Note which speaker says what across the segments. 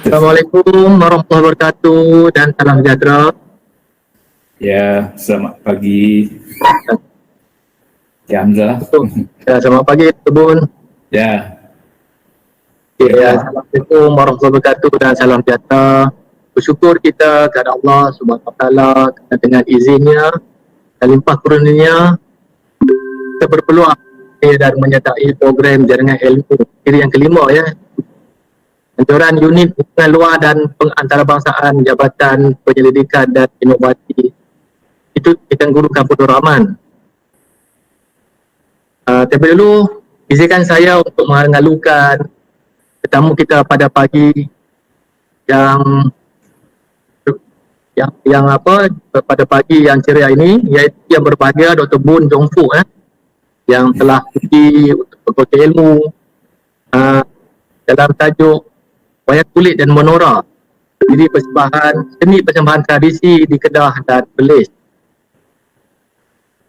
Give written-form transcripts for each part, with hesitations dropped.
Speaker 1: Assalamualaikum warahmatullahi wabarakatuh dan salam sejahtera.
Speaker 2: Ya, selamat pagi. Ya, Hamzah.
Speaker 1: Ya, selamat pagi, Tebun.
Speaker 2: Ya.
Speaker 1: Assalamualaikum warahmatullahi wabarakatuh dan salam sejahtera. Bersyukur kita kepada Allah Subhanahu Wa Taala kerana dengan izinnya dan limpah kurnianya kita berpeluang dan menyertai program jaringan ilmu siri yang kelima, ya. Anjuran unit hubungan luar dan pengantarabangsaan Jabatan Penyelidikan dan Inovasi itu Tuan Guru Abdul Rahman. Terlebih dahulu izinkan saya untuk mengalukan tetamu kita pada pagi yang pada pagi yang ceria ini, iaitu yang berbahagia Dr. Boon Jong Fu, yang telah pergi untuk berkongsi ilmu dalam tajuk Wayang Kulit dan Menora, jadi seni persembahan tradisi di Kedah dan Perlis.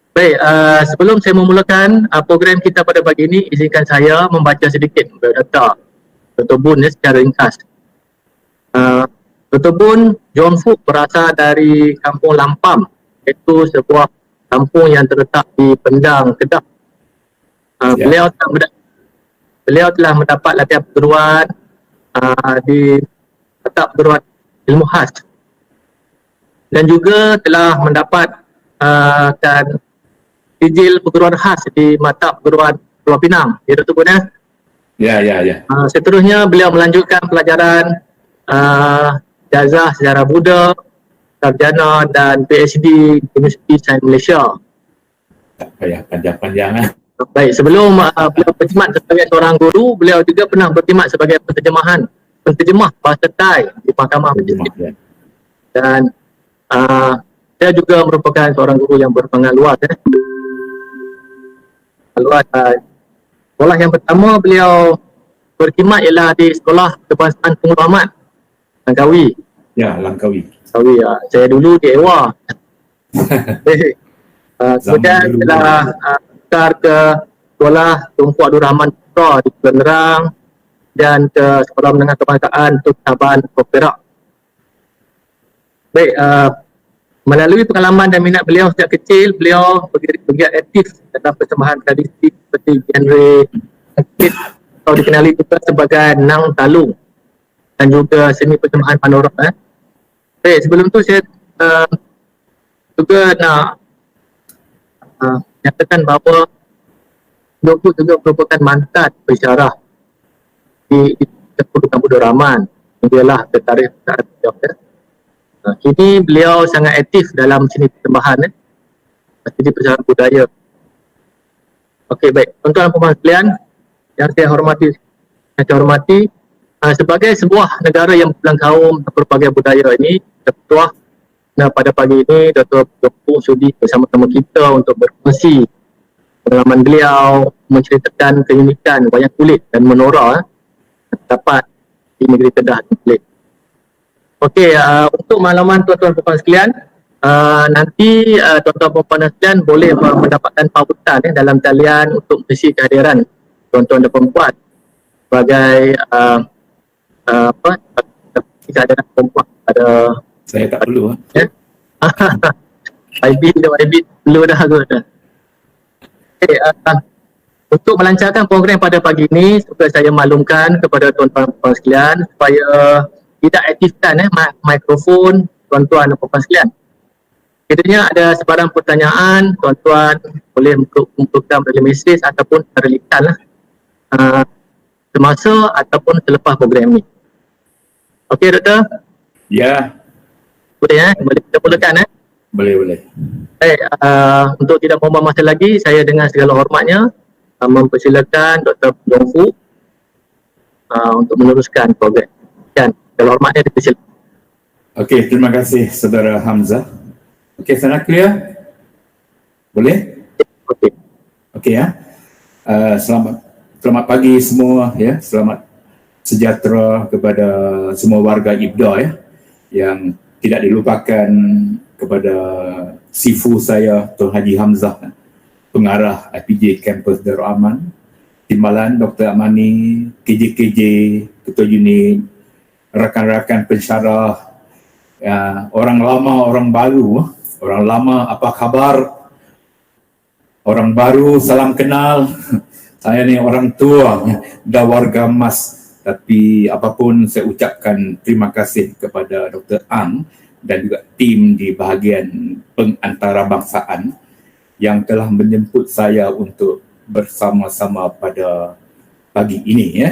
Speaker 1: Baik, sebelum saya memulakan program kita pada pagi ini, izinkan saya membaca sedikit biodata Dr. Boon secara ringkas. Dr. Boon Jong Fu berasal dari Kampung Lampam, iaitu sebuah kampung yang terletak di Pendang, Kedah. Beliau telah mendapat latihan perguruan di mata perguruan ilmu khas dan juga telah mendapat sijil perguruan khas di mata perguruan Pulau Pinang. Ya, Dr. Boon, ya? Ya. Seterusnya beliau melanjutkan pelajaran Ijazah Sejarah Buddha, Sarjana dan PhD di Universiti Sains Malaysia.
Speaker 2: Tak payah panjang-panjang.
Speaker 1: Baik, sebelum beliau berkhidmat sebagai seorang guru, beliau juga pernah berkhidmat sebagai penterjemah bahasa Thai di Mahkamah Majelis. Dan saya juga merupakan seorang guru yang berpengalaman luas. Sekolah yang pertama beliau berkhidmat ialah di Sekolah Kebangsaan Tunku Ahmad, Langkawi.
Speaker 2: Ya, Langkawi.
Speaker 1: Saya dulu di Ewa. Kemudian telah ke Sekolah Tunku Abdul Rahman Putra di Pengerang dan ke Sekolah Menengah Kebangsaan Tunku Taban Perak. Baik, melalui pengalaman dan minat beliau sejak kecil, beliau bergiat aktif dalam persembahan tradisi seperti genre aktif atau dikenali juga sebagai Nang Talung dan juga seni persembahan panorama. Sebelum tu saya juga nak nyatakan bahawa Logo juga merupakan mantan pensyarah di Tengku Abdul Rahman. Dialah Ketarikh Darjah. Kini beliau sangat aktif dalam seni persembahan, seni persembahan budaya. Okey, baik. Tuan-tuan dan puan sekalian yang saya hormati, sebagai sebuah negara yang berbelang kaum berbagai budaya ini, Ketua pada pagi ini Dr. Pung sudi bersama-sama kita untuk berkongsi pengalaman beliau menceritakan keunikan wayang kulit dan menora dapat di negeri Kedah kulit. Okey, untuk makluman tuan-tuan dan puan sekalian, nanti tuan-tuan dan puan sekalian boleh mendapatkan pautan dalam talian untuk mengisi kehadiran tuan-tuan dan puan sebagai kehadiran perempuan pada
Speaker 2: Saya tak perlu.
Speaker 1: YB perlu dah kot. Okay, untuk melancarkan program pada pagi ini, supaya saya maklumkan kepada tuan-tuan dan puan sekalian supaya tidak aktifkan mikrofon tuan-tuan dan puan sekalian. Kiranya ada sebarang pertanyaan, tuan-tuan boleh kumpulkan melalui mesej ataupun secara lisan semasa ataupun selepas program ini. Okey, Doktor?
Speaker 2: Ya,
Speaker 1: Boleh boleh kita mulakan
Speaker 2: boleh.
Speaker 1: Baik, untuk tidak membuang masa lagi, saya dengan segala hormatnya mempersilakan Dr. Yong Fu untuk meneruskan program. Dan segala hormatnya dipersilakan.
Speaker 2: Okey, terima kasih Saudara Hamzah. Okey, sana clear? Boleh?
Speaker 1: Okey.
Speaker 2: Okey ya. Selamat pagi semua ya. Selamat sejahtera kepada semua warga Ibda ya, yang tidak dilupakan kepada sifu saya Tuan Haji Hamzah, pengarah IPJ Kampus Darul Aman, Timbalan Dr. Amani, KJ, Ketua Unit, rakan-rakan pensyarah, orang lama, orang baru. Orang lama, apa khabar? Orang baru, salam kenal. Saya ni orang tua, dah warga emas. Tapi apapun saya ucapkan terima kasih kepada Dr. Ang dan juga tim di bahagian pengantarabangsaan yang telah menjemput saya untuk bersama-sama pada pagi ini ya.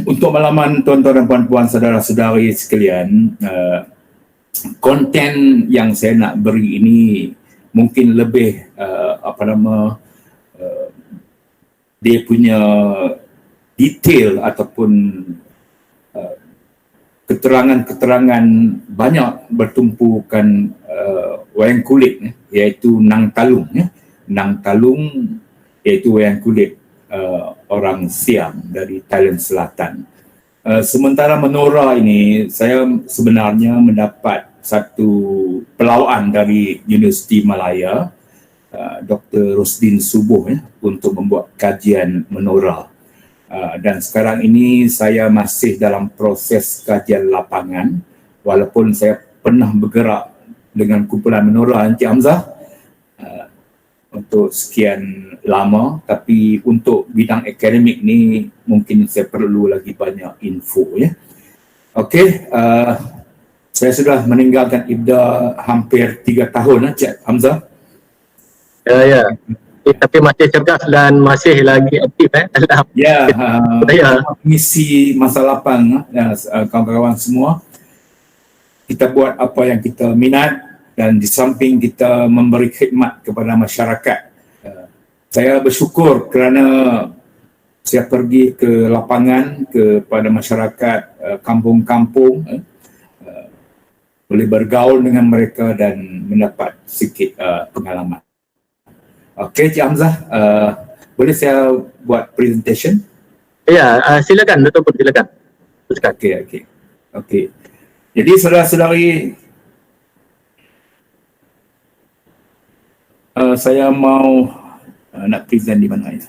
Speaker 2: Untuk makluman tuan-tuan dan puan-puan, saudara-saudari sekalian, konten yang saya nak beri ini mungkin lebih dia punya detail ataupun keterangan-keterangan banyak bertumpukan wayang kulit iaitu Nang Talung Nang Talung iaitu wayang kulit orang Siam dari Thailand Selatan. Sementara menora ini, saya sebenarnya mendapat satu pelawaan dari Universiti Malaya, Dr. Rosdin Subuh untuk membuat kajian menora. Dan sekarang ini saya masih dalam proses kajian lapangan, walaupun saya pernah bergerak dengan kumpulan menora Encik Hamzah untuk sekian lama, tapi untuk bidang akademik ni mungkin saya perlu lagi banyak info ya. Okey, saya sudah meninggalkan Ibda hampir 3 tahun Encik Hamzah.
Speaker 1: Ya. Tapi masih cerdas dan masih lagi aktif dalam
Speaker 2: misi masa lapang kawan-kawan semua. Kita buat apa yang kita minat dan di samping kita memberi khidmat kepada masyarakat. Saya bersyukur kerana saya pergi ke lapangan kepada masyarakat kampung-kampung, boleh bergaul dengan mereka dan mendapat sedikit pengalaman. Okey, Cik Hamzah, boleh saya buat presentation?
Speaker 1: Ya, silakan, Dr. Pun silakan.
Speaker 2: Okey. Jadi saudara-saudari, saya mau nak present di mana ya?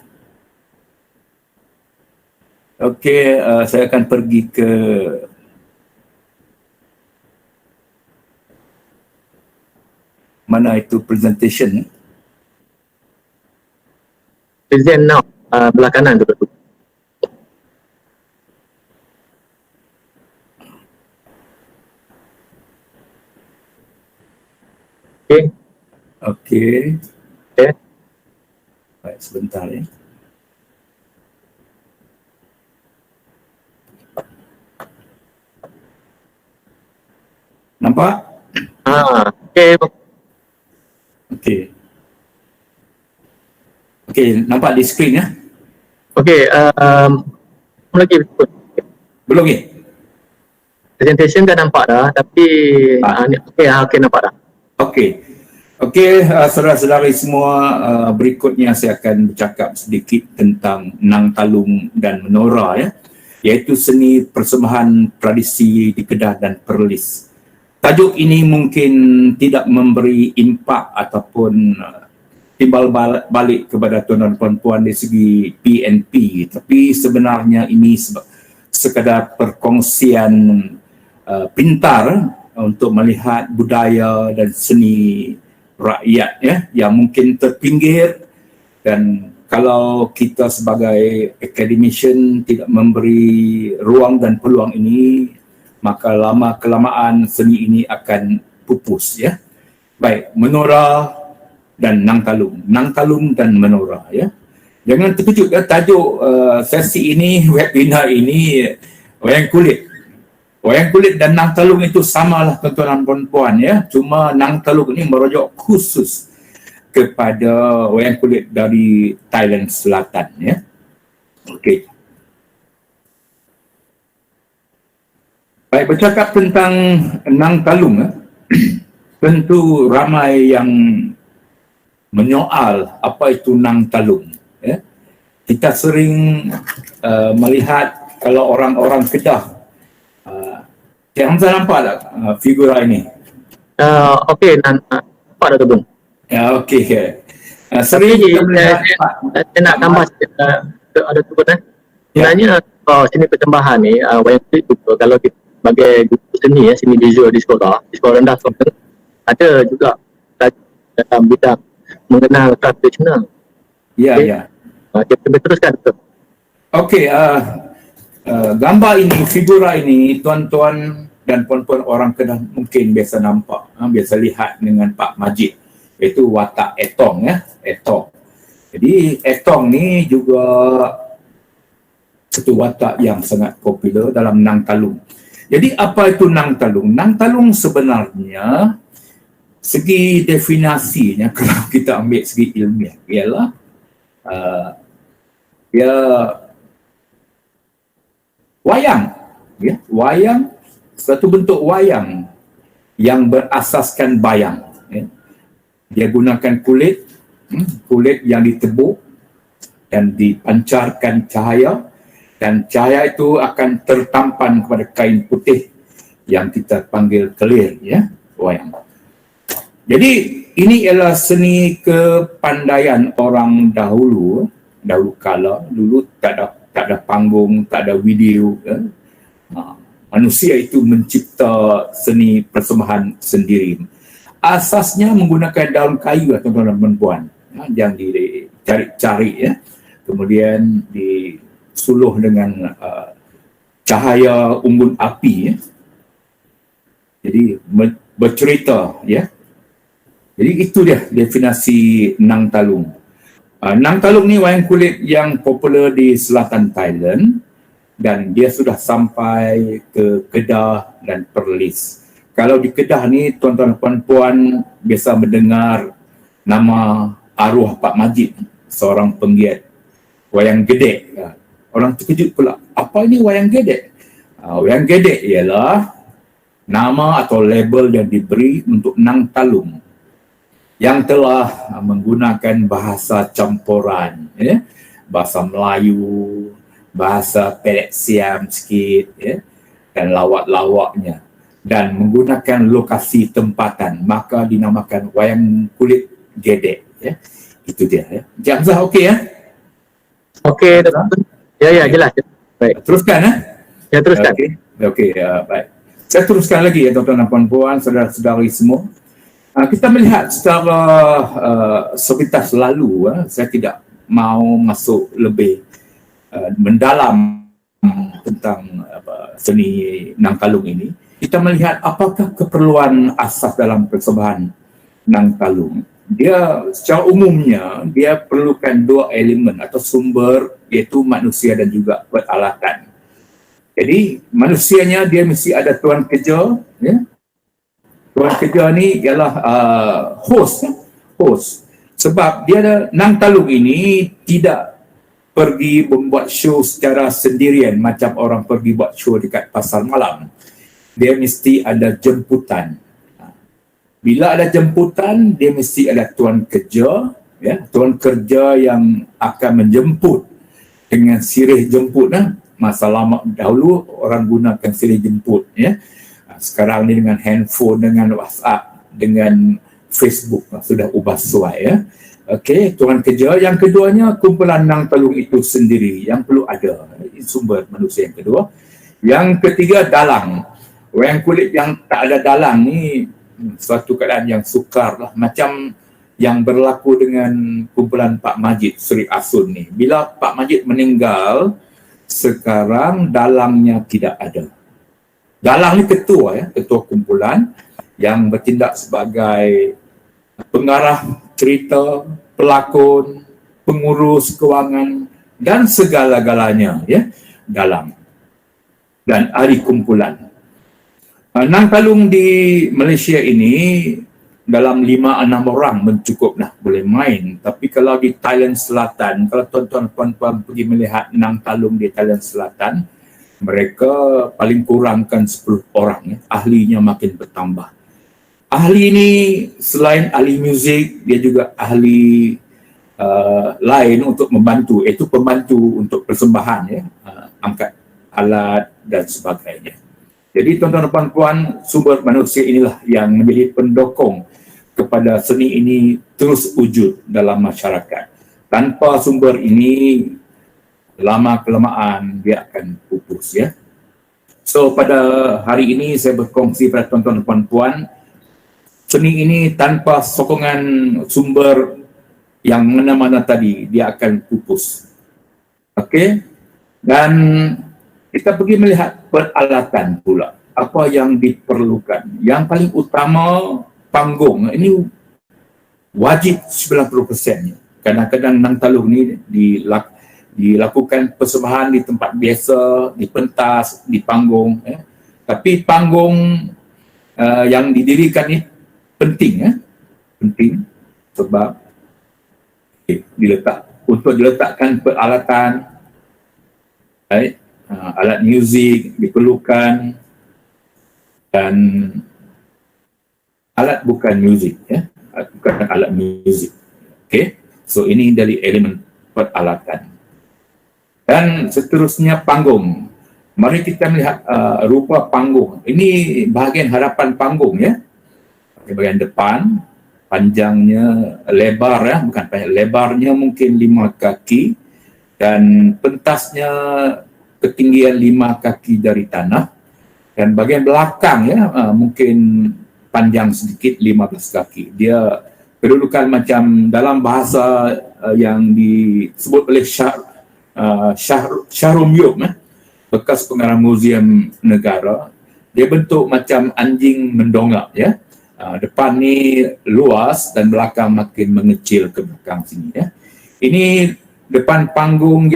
Speaker 2: Okey, saya akan pergi ke mana itu presentation.
Speaker 1: Present now, belah kanan Dr. Pun.
Speaker 2: Okey.
Speaker 1: Okey.
Speaker 2: Baik, sebentar ya. Nampak?
Speaker 1: Okey.
Speaker 2: Okey. Okey, nampak di skrin ya?
Speaker 1: Okey, lagi
Speaker 2: Belum ni?
Speaker 1: presentation dah nampak dah, tapi okey nampak dah.
Speaker 2: Okey. Okey, saudara-saudari semua, berikutnya saya akan bercakap sedikit tentang Nang Talung dan Menora ya, iaitu seni persembahan tradisi di Kedah dan Perlis. Tajuk ini mungkin tidak memberi impak ataupun timbal balik kepada tuan-tuan dan puan-puan dari segi PNP, tapi sebenarnya ini sekadar perkongsian pintar untuk melihat budaya dan seni rakyat ya yang mungkin terpinggir, dan kalau kita sebagai academician tidak memberi ruang dan peluang ini, maka lama kelamaan seni ini akan pupus ya. Baik, Menora dan Nang Talung. Nang Talung dan Menora ya. Jangan terkejut ya, tajuk sesi ini, webinar ini, wayang kulit. Wayang kulit dan Nang Talung itu samalah tuan-tuan dan puan-puan ya. Cuma Nang Talung ini merujuk khusus kepada wayang kulit dari Thailand Selatan ya. Okey. Baik, bercakap tentang Nang Talung tentu ramai yang menyoal apa itu Nang Talung ya. Kita sering melihat kalau orang-orang Kedah, Cik Hamzah nampak tak figura ini?
Speaker 1: Okey, nampak dah tu Bung.
Speaker 2: Ya, okey. Sering kita melihat
Speaker 1: Saya nak tambah ada tu kan. Sebenarnya seni persembahan ni wayang kulit juga, kalau kita sebagai guru seni ya, seni visual di sekolah rendah sekolah, ada juga dalam bidang mengenal tradisional.
Speaker 2: Ya,
Speaker 1: okay.
Speaker 2: ya.
Speaker 1: Kita teruskan tu.
Speaker 2: Okey, gambar ini, figura ini, tuan-tuan dan puan-puan orang Kedah mungkin biasa nampak, biasa lihat dengan Pak Majid, iaitu watak Etong ya, Etong. Jadi Etong ni juga satu watak yang sangat popular dalam Nang Talung. Jadi apa itu Nang Talung? Nang Talung sebenarnya segi definisinya kalau kita ambil segi ilmiah ialah dia wayang ya, wayang, satu bentuk wayang yang berasaskan bayang ya. Dia gunakan kulit yang ditebuk dan dipancarkan cahaya, dan cahaya itu akan tertampan kepada kain putih yang kita panggil kelir ya, wayang. Jadi ini ialah seni kepandaian orang dahulu kala. Dulu tak ada panggung, tak ada video ya. Manusia itu mencipta seni persembahan sendiri. Asasnya menggunakan daun kayu, tuan-tuan dan puan, yang dicari-cari ya. Kemudian disuluh dengan cahaya unggun api ya. Jadi bercerita ya. Jadi itu dia definisi Nang Talung. Nang Talung ni wayang kulit yang popular di selatan Thailand, dan dia sudah sampai ke Kedah dan Perlis. Kalau di Kedah ni, tuan-tuan dan puan-puan biasa mendengar nama arwah Pak Majid, seorang penggiat wayang gedek. Orang terkejut pula, apa ini wayang gedek? Wayang gedek ialah nama atau label yang diberi untuk Nang Talung yang telah menggunakan bahasa campuran ya, bahasa Melayu, bahasa Perak Siam sikit ya, dan lawak-lawaknya, dan menggunakan lokasi tempatan, maka dinamakan wayang kulit gedek ya. Itu dia ya. Encik Hamzah okey ya?
Speaker 1: Okey, ya jelas. Baik.
Speaker 2: Teruskan ya.
Speaker 1: Ya, teruskan.
Speaker 2: Okey, baik. Saya teruskan lagi ya tuan-tuan dan puan-puan, saudara-saudari semua. Kita melihat secara sepintas lalu, saya tidak mau masuk lebih mendalam tentang seni Nang Talung ini. Kita melihat apakah keperluan asas dalam persembahan Nang Talung. dia secara umumnya dia perlukan dua elemen atau sumber, iaitu manusia dan juga peralatan. Jadi manusianya dia mesti ada tuan kerja, ya. Tuan kerja ni ialah host, ya. Host. Sebab dia ada Nang Talung ini tidak pergi membuat show secara sendirian macam orang pergi buat show dekat pasar malam. Dia mesti ada jemputan. Bila ada jemputan, dia mesti ada tuan kerja, ya, tuan kerja yang akan menjemput dengan sirih jemput. Masa lama dahulu orang gunakan sirih jemput, ya. Sekarang ni dengan handphone, dengan WhatsApp, dengan Facebook sudah ubah suai, ya. Okey, tuan kerja. Yang keduanya, kumpulan Nang Talung itu sendiri yang perlu ada sumber manusia yang kedua. Yang ketiga, dalang. Orang kulit yang tak ada dalang ni suatu keadaan yang sukar lah, macam yang berlaku dengan kumpulan Pak Majid Sri Asun ni. Bila Pak Majid meninggal, sekarang dalangnya tidak ada. Dalang ni ketua, ya, ketua kumpulan yang bertindak sebagai pengarah cerita, pelakon, pengurus kewangan dan segala-galanya, ya, dalang dan ahli kumpulan. Nang Talung di Malaysia ini dalam 5-6 orang mencukup lah, boleh main. Tapi kalau di Thailand Selatan, kalau tuan-tuan puan-puan pergi melihat Nang Talung di Thailand Selatan, mereka paling kurang kan 10 orang, ya. Ahlinya makin bertambah. Ahli ini selain ahli muzik, dia juga ahli lain untuk membantu, iaitu pembantu untuk persembahan, ya, angkat alat dan sebagainya. Jadi tuan-tuan dan puan-puan, sumber manusia inilah yang menjadi pendokong kepada seni ini terus wujud dalam masyarakat. Tanpa sumber ini, lama-kelamaan dia akan pupus, ya. So pada hari ini saya berkongsi pada tuan-tuan dan puan-puan, seni ini tanpa sokongan sumber yang mana-mana tadi, dia akan pupus. Okey? Dan kita pergi melihat peralatan pula. Apa yang diperlukan. Yang paling utama, panggung. Ini wajib 90%. Kadang-kadang Nang Talung ni dilakukan persembahan di tempat biasa, di pentas, di panggung. Ya. Tapi panggung yang didirikan ni penting. Ya. Penting sebab untuk diletakkan peralatan, baik, alat muzik diperlukan dan alat bukan muzik, ya, bukan alat muzik. Okey, so ini dari elemen peralatan. Dan seterusnya panggung. Mari kita melihat rupa panggung. Ini bahagian hadapan panggung, ya. Bahagian depan, panjangnya lebar, ya, bukan panjang, lebarnya mungkin 5 kaki dan pentasnya ketinggian 5 kaki dari tanah, dan bahagian belakang, ya, mungkin panjang sedikit 15 kaki. Dia kedudukan macam dalam bahasa yang disebut oleh Syahrum Yub, bekas pengarah Muzium Negara. Dia bentuk macam anjing mendongak, ya. Depan ni luas dan belakang makin mengecil ke belakang sini, ya. Ini depan panggung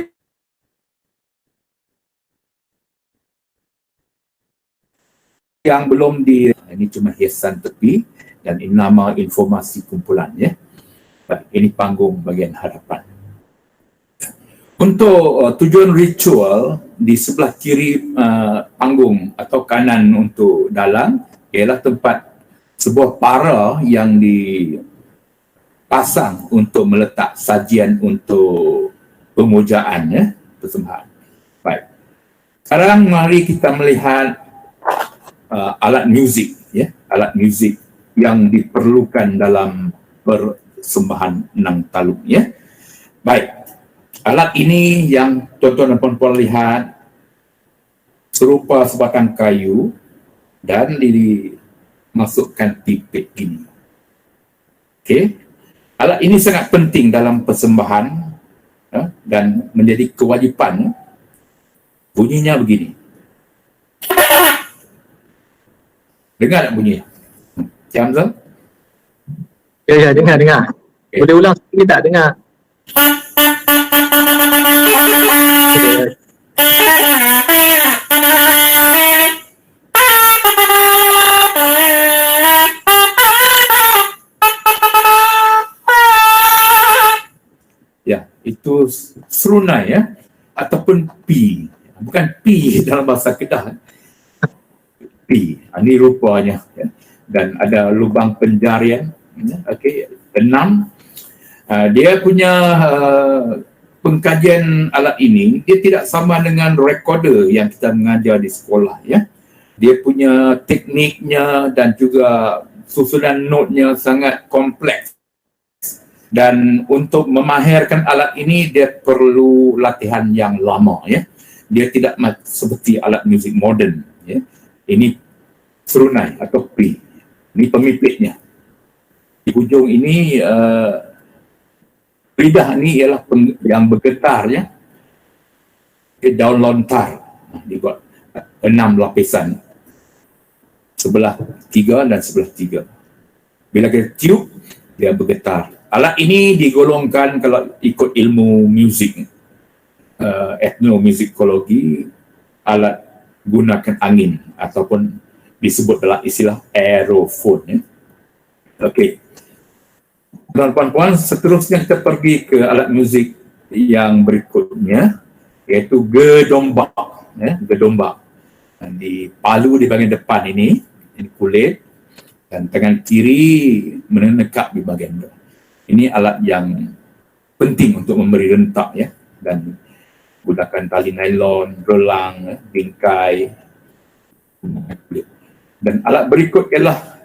Speaker 2: yang belum ini cuma hiasan tepi dan ini nama informasi kumpulan, ya. Ini panggung bagian hadapan. Untuk tujuan ritual, di sebelah kiri panggung atau kanan untuk dalang ialah tempat sebuah para yang dipasang untuk meletak sajian untuk pemujaan, ya, persembahan. Baik. Sekarang mari kita melihat alat muzik, ya, alat muzik yang diperlukan dalam persembahan Nang Talung, ya. Baik, alat ini yang tuan-tuan dan puan-puan lihat serupa sebatang kayu dan dimasukkan pipet gini. Okey, alat ini sangat penting dalam persembahan, ya, dan menjadi kewajipan. Ya. Bunyinya begini. Dengar tak bunyi? Cik Hamzah?
Speaker 1: Ya, dengar.
Speaker 2: Okay.
Speaker 1: Boleh ulang sekali tak dengar? Okay.
Speaker 2: Ya, itu serunai ya, ataupun P. Bukan P dalam bahasa Kedah. P. Ini rupanya ya. Dan ada lubang penjarian. Okey, 6. Dia punya pengkajian alat ini dia tidak sama dengan recorder yang kita mengajar di sekolah ya. Dia punya tekniknya dan juga susunan notnya sangat kompleks. Dan untuk memahirkan alat ini dia perlu latihan yang lama ya. Dia tidak seperti alat muzik moden ya. Ini serunai atau P. Ini pemiliknya. Di hujung ini lidah ni ialah yang bergetar ya. Daun lontar. Dibuat 6 lapisan. Sebelah 3 dan sebelah 3. Bila kita tiup, dia bergetar. Alat ini digolongkan kalau ikut ilmu muzik, etnomusikologi, alat gunakan angin ataupun disebut dalam istilah aerophone. Ya. Okey. Tuan-tuan, seterusnya kita pergi ke alat muzik yang berikutnya, iaitu gedombak. Ya, gedombak. Dan di palu di bahagian depan ini kulit, dan tangan kiri menekap di bahagian depan. Ini alat yang penting untuk memberi rentak ya, dan gunakan tali nylon, relang, bingkai. Dan alat berikut ialah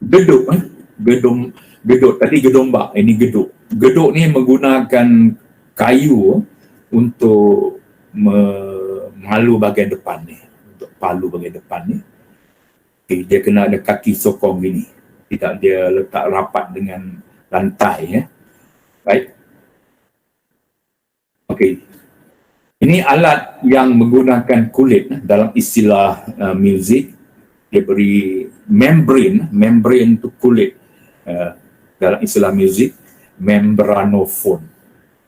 Speaker 2: geduk. Geduk tadi gedombak, ini geduk. Geduk ni menggunakan kayu untuk memalu bahagian depan ni, untuk palu bahagian depan ni. Okay, dia kena ada kaki sokong gini, tidak dia letak rapat dengan lantai ya. Baik. Okey. Ini alat yang menggunakan kulit dalam istilah muzik. Dia beri membrane tu kulit. Dalam istilah muzik, membranophone.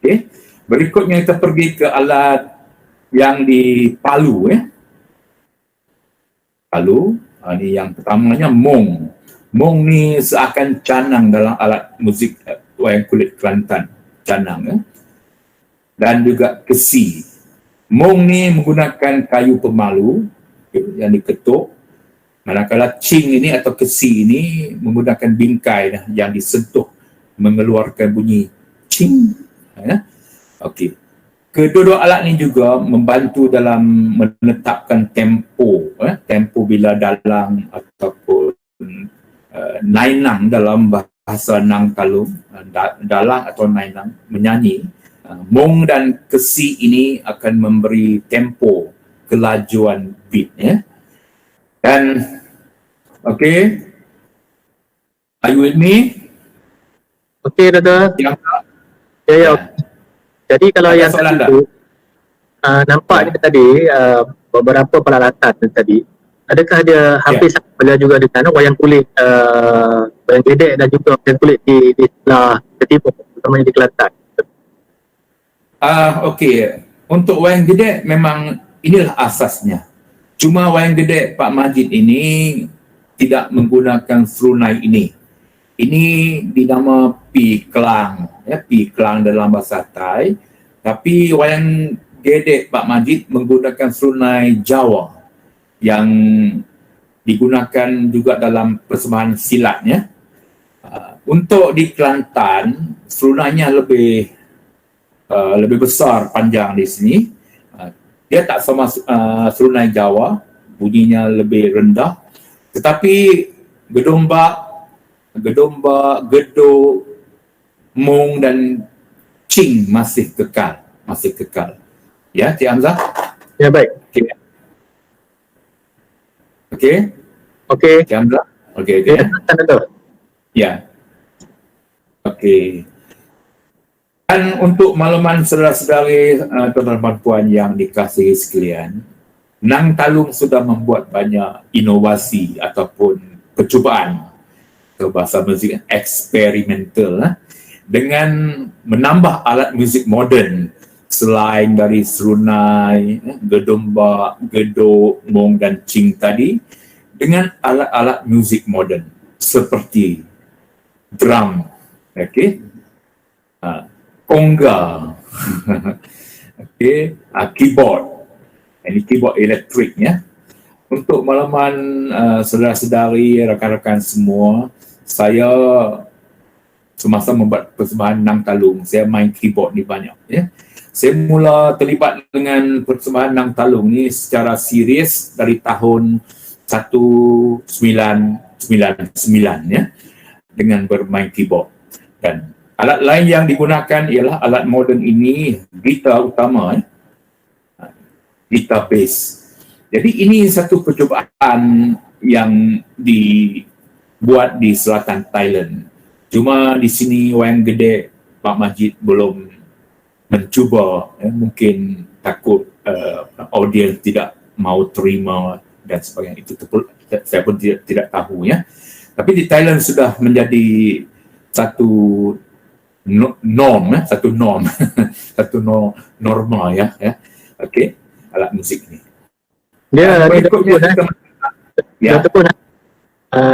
Speaker 2: Okey. Berikutnya kita pergi ke alat yang di palu ya. Palu, ini yang pertamanya mong. Mong ni seakan canang dalam alat muzik wayang kulit Kelantan, canang ya. Dan juga kesi. Mong ni menggunakan kayu pemalu yang diketuk. Manakala cing ini atau kesi ini menggunakan bingkai yang disentuh mengeluarkan bunyi cing. Ya. Okey. Kedua-dua alat ini juga membantu dalam menetapkan tempo, tempo bila dalang ataupun nainang dalam bahasa Nang Talung, dalang atau nainang menyanyi. Mong dan kesi ini akan memberi tempo, kelajuan beat ya. Dan okay, are you with me?
Speaker 1: Okey, Dada. Ya. Jadi kalau yang tadi tu, nampak ni tadi beberapa peralatan tadi, adakah dia hampir sama juga dengan wayang kulit, wayang gedek dan juga wayang kulit di sebelah Timur, terutamanya di Kelantan?
Speaker 2: Okey, untuk wayang gedek memang inilah asasnya. Cuma wayang gedek Pak Majid ini tidak menggunakan serunai ini. Ini dinama Pi Kelang, ya, Pi Kelang dalam bahasa Thai. Tapi wayang gedek Pak Majid menggunakan serunai Jawa yang digunakan juga dalam persembahan silatnya. Untuk di Kelantan, serunainya lebih besar panjang di sini. Dia tak sama serunai Jawa, bunyinya lebih rendah. Tetapi gedombak, geduk, mong dan cing masih kekal. Ya, Cik Hamzah?
Speaker 1: Ya, baik.
Speaker 2: Okey. Cik Hamzah? Okey. Ya. Okey. Dan untuk makluman saudara-saudari, tuan-tuan puan yang dikasihi sekalian, Nang Talung sudah membuat banyak inovasi ataupun percubaan atau bahasa muzik eksperimental dengan menambah alat muzik moden selain dari serunai, gedomba, gedok, mong dan cing tadi, dengan alat-alat muzik moden seperti drum, conga, keyboard. Ini keyboard elektrik ya. Untuk makluman saudara-saudari, rakan-rakan semua, saya semasa membuat persembahan Nang Talung, saya main keyboard ni banyak ya. Saya mula terlibat dengan persembahan Nang Talung ni secara serius dari tahun 1999 ya, dengan bermain keyboard. Dan alat lain yang digunakan ialah alat moden ini, gitar utama gitar bass. Jadi ini satu percubaan yang dibuat di selatan Thailand. Cuma di sini wayang gede Pak Majid belum mencuba, mungkin takut audiens tidak mau terima dan sebagainya. Itu saya pun tidak tahu ya. Tapi di Thailand sudah menjadi satu norm, satu norma ya. Okey, alat musik ini.
Speaker 1: Dia pun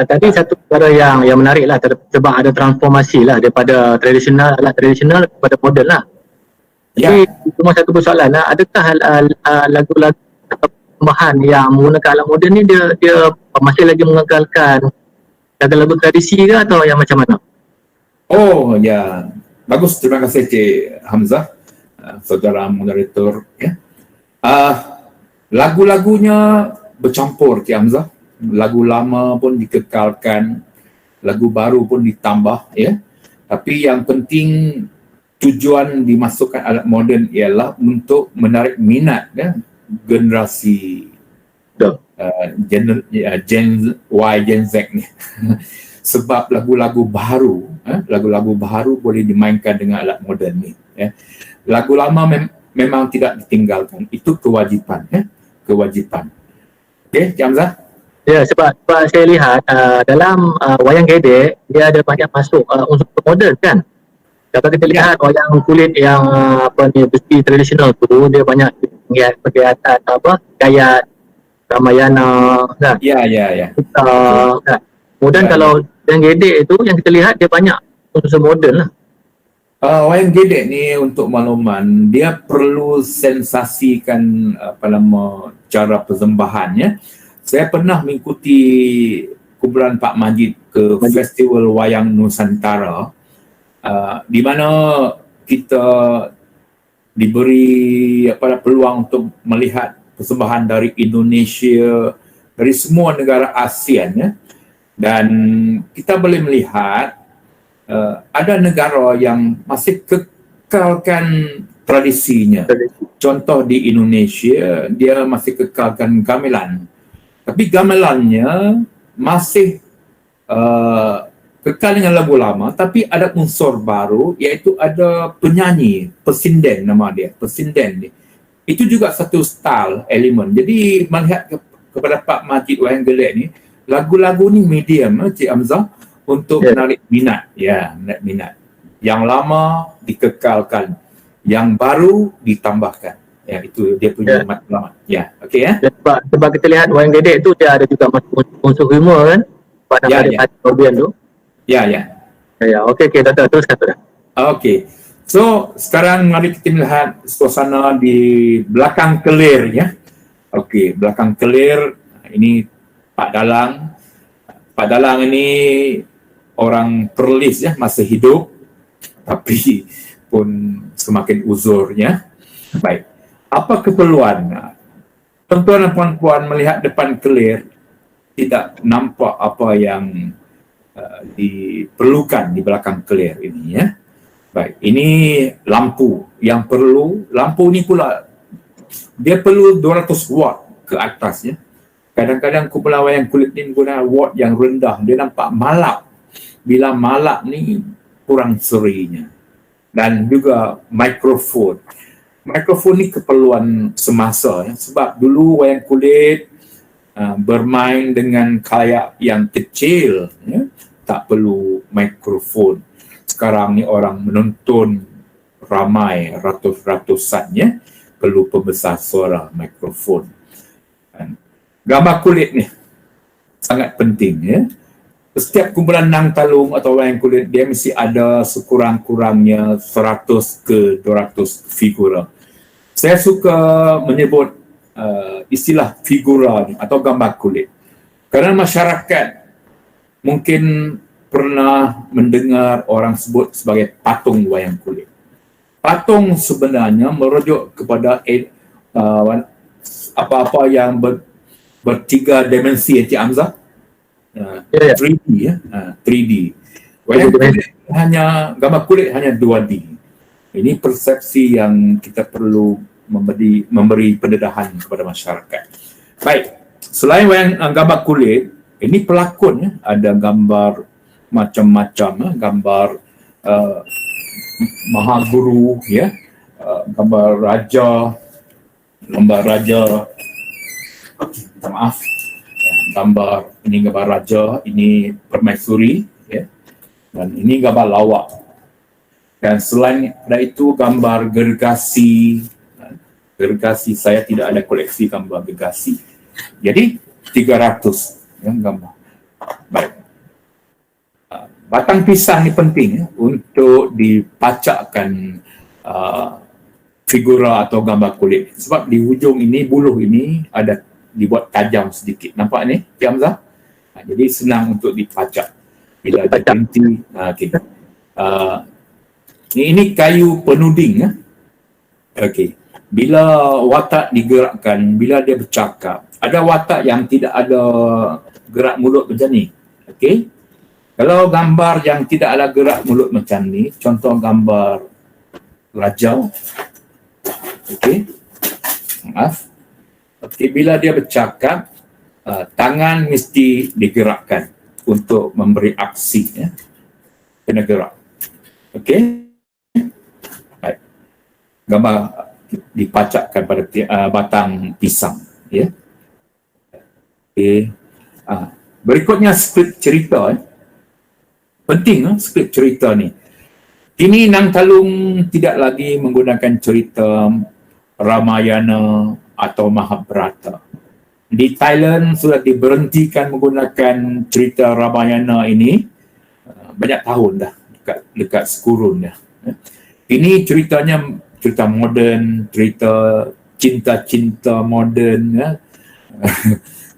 Speaker 1: tadi satu perkara yang menarik lah, sebab ada transformasi lah daripada alat tradisional kepada moden lah. Jadi cuma satu persoalan lah, adakah lagu-lagu atau persembahan yang menggunakan alat moden ni dia masih lagi mengekalkan lagu-lagu tradisi ke atau yang macam mana?
Speaker 2: Oh ya, bagus, terima kasih Cik Hamzah, saudara moderator ya. Lagu-lagunya bercampur Cik Hamzah. Lagu lama pun dikekalkan, lagu baru pun ditambah ya. Tapi yang penting tujuan dimasukkan alat moden ialah untuk menarik minat ya, generasi Gen Y, Gen Z ni. Sebab lagu-lagu baru boleh dimainkan dengan alat moden ni ya. Lagu lama memang tidak ditinggalkan, itu kewajipan ya. Kewajipan. Okey, Cik Hamzah?
Speaker 1: Ya, sebab saya lihat dalam wayang gedek dia ada banyak masuk unsur moden kan. Kalau kita lihat wayang kulit yang besi tradisional tu, dia banyak kegiatan gaya Ramayana kan.
Speaker 2: Ya.
Speaker 1: Kan. Kemudian kalau wayang gedek itu yang kita lihat dia banyak unsur moden lah.
Speaker 2: Wayang gedek ni untuk makluman, dia perlu sensasikan cara persembahannya. Saya pernah mengikuti kumpulan Pak Majid ke Festival Wayang Nusantara, di mana kita diberi peluang untuk melihat persembahan dari Indonesia, dari semua negara ASEAN ya. Dan kita boleh melihat ada negara yang masih kekalkan tradisinya. Contoh di Indonesia, dia masih kekalkan gamelan. Tapi gamelannya masih kekal dengan lagu lama, tapi ada unsur baru, iaitu ada penyanyi, pesinden nama dia, pesinden ni. Itu juga satu style, elemen. Jadi melihat kepada Pak Majid wayang gedek ni, lagu-lagu ni medium, Cik Hamzah, untuk menarik minat. Ya, menarik minat. Yang lama dikekalkan, yang baru ditambahkan. Ya, itu dia punya matlamat. Ya, okey ya.
Speaker 1: Sebab kita lihat wayang gedek tu dia ada juga unsur humor kan pada audiens tu.
Speaker 2: Ya.
Speaker 1: Ya, okey, Doktor, teruskan tu dah.
Speaker 2: Okey. So, sekarang mari kita melihat suasana di belakang kelir ya. Okey, belakang kelir ini Pak Dalang. Pak Dalang ini orang Perlis ya, masih hidup tapi pun semakin uzurnya. Baik. Apa keperluan? Tuan-tuan dan puan-puan melihat depan kelir tidak nampak apa yang diperlukan di belakang kelir ini ya. Baik, ini lampu yang perlu. Lampu ni pula dia perlu 200 watt ke atas ya. Kadang-kadang kumpulan wayang kulit ni menggunakan watt yang rendah, dia nampak malap. Bila malap ni kurang serinya. Dan juga mikrofon. Mikrofon ni keperluan semasa ya. Sebab dulu wayang kulit bermain dengan kayak yang kecil ya. tak perlu mikrofon. Sekarang ni orang menonton ramai, ratus-ratusan ya, perlu pembesar suara, mikrofon. Gambar kulit ni sangat penting ya. Setiap kumpulan nang talung atau wayang kulit dia mesti ada sekurang-kurangnya 100 ke 200 figura. Saya suka menyebut istilah figura ni atau gambar kulit. Kerana masyarakat mungkin pernah mendengar orang sebut sebagai patung wayang kulit. Patung sebenarnya merujuk kepada apa-apa yang bertiga dimensi, Encik Hamzah. 3D ya, 3D. Wayang kulit hanya, gambar kulit hanya 2D. Ini persepsi yang kita perlu memberi pendedahan kepada masyarakat. Baik, selain wayang gambar kulit, ini pelakon ya, ada gambar macam-macam ya, gambar mahaguru ya, gambar raja, minta maaf, ini gambar raja, ini permaisuri ya, dan ini gambar lawak. Dan selain dari itu gambar gergasi. Gergasi saya tidak ada koleksi gambar gergasi. Jadi 300 ya, gambar. Baik. Batang pisang ni penting ya, untuk dipacakkan figura atau gambar kulit. Sebab di hujung ini, buluh ini ada dibuat tajam sedikit. Nampak ni, Cik Hamzah? Jadi senang untuk dipacak. Bila dia berhenti, okay. Ini kayu penuding ya. Okey. Bila watak digerakkan, bila dia bercakap, ada watak yang tidak ada gerak mulut macam ni. Okey. Kalau gambar yang tidak ada gerak mulut macam ni, contoh gambar raja. Okey. Maaf. Okey, bila dia bercakap, tangan mesti digerakkan untuk memberi aksi ya. Kena gerak. Okey. Baik. Gambar dipacakkan pada batang pisang ya. Okey. Berikutnya skrip cerita penting skrip cerita ni. Kini Nang Talung tidak lagi menggunakan cerita Ramayana atau Mahabharata. Di Thailand sudah diberhentikan menggunakan cerita Ramayana ini banyak tahun dah, dekat sekurun dah. Ini ceritanya cerita moden, cerita cinta-cinta moden ya.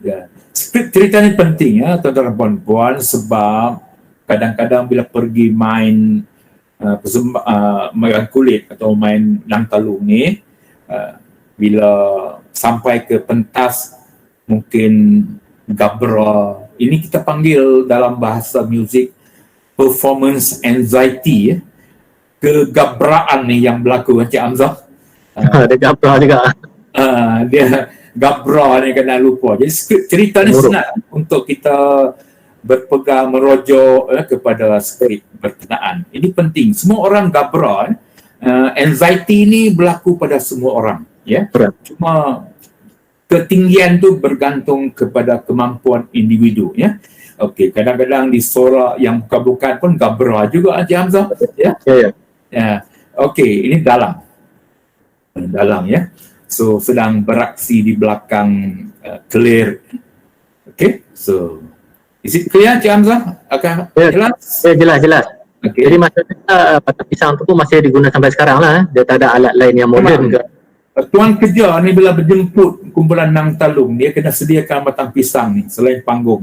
Speaker 2: Ya. Skrip cerita ni penting ya tuan-tuan dan puan-puan, sebab kadang-kadang bila pergi main main kulit atau main Nang Talung ni, bila sampai ke pentas mungkin gabra, ini kita panggil dalam bahasa muzik performance anxiety ya. Kegabraan ni yang berlaku, Encik Hamzah.
Speaker 1: Ada gabra juga.
Speaker 2: Dia gabra ni kena lupa. Jadi skrip cerita ni senang untuk kita berpegang, merujuk kepada skrip berkenaan. Ini penting. Semua orang gabra. Anxiety ni berlaku pada semua orang. Ya. Cuma ketinggian tu bergantung kepada kemampuan individu. Ya. Okey, kadang-kadang di sorak yang bukan-bukan pun gabra juga, Encik Hamzah. Ya. Ya. Okey, ini dalam ya. So sedang beraksi di belakang clear. Okey, so is it clear, Cik Hamzah? Jelas?
Speaker 1: Ya, jelas. Okay. Jadi maksudnya batang pisang tu pun masih digunakan sampai sekarang lah. Dia tak ada alat lain yang moden ke.
Speaker 2: Tuan kerja ni bila berjemput kumpulan Nang Talung, dia kena sediakan batang pisang ni selain panggung.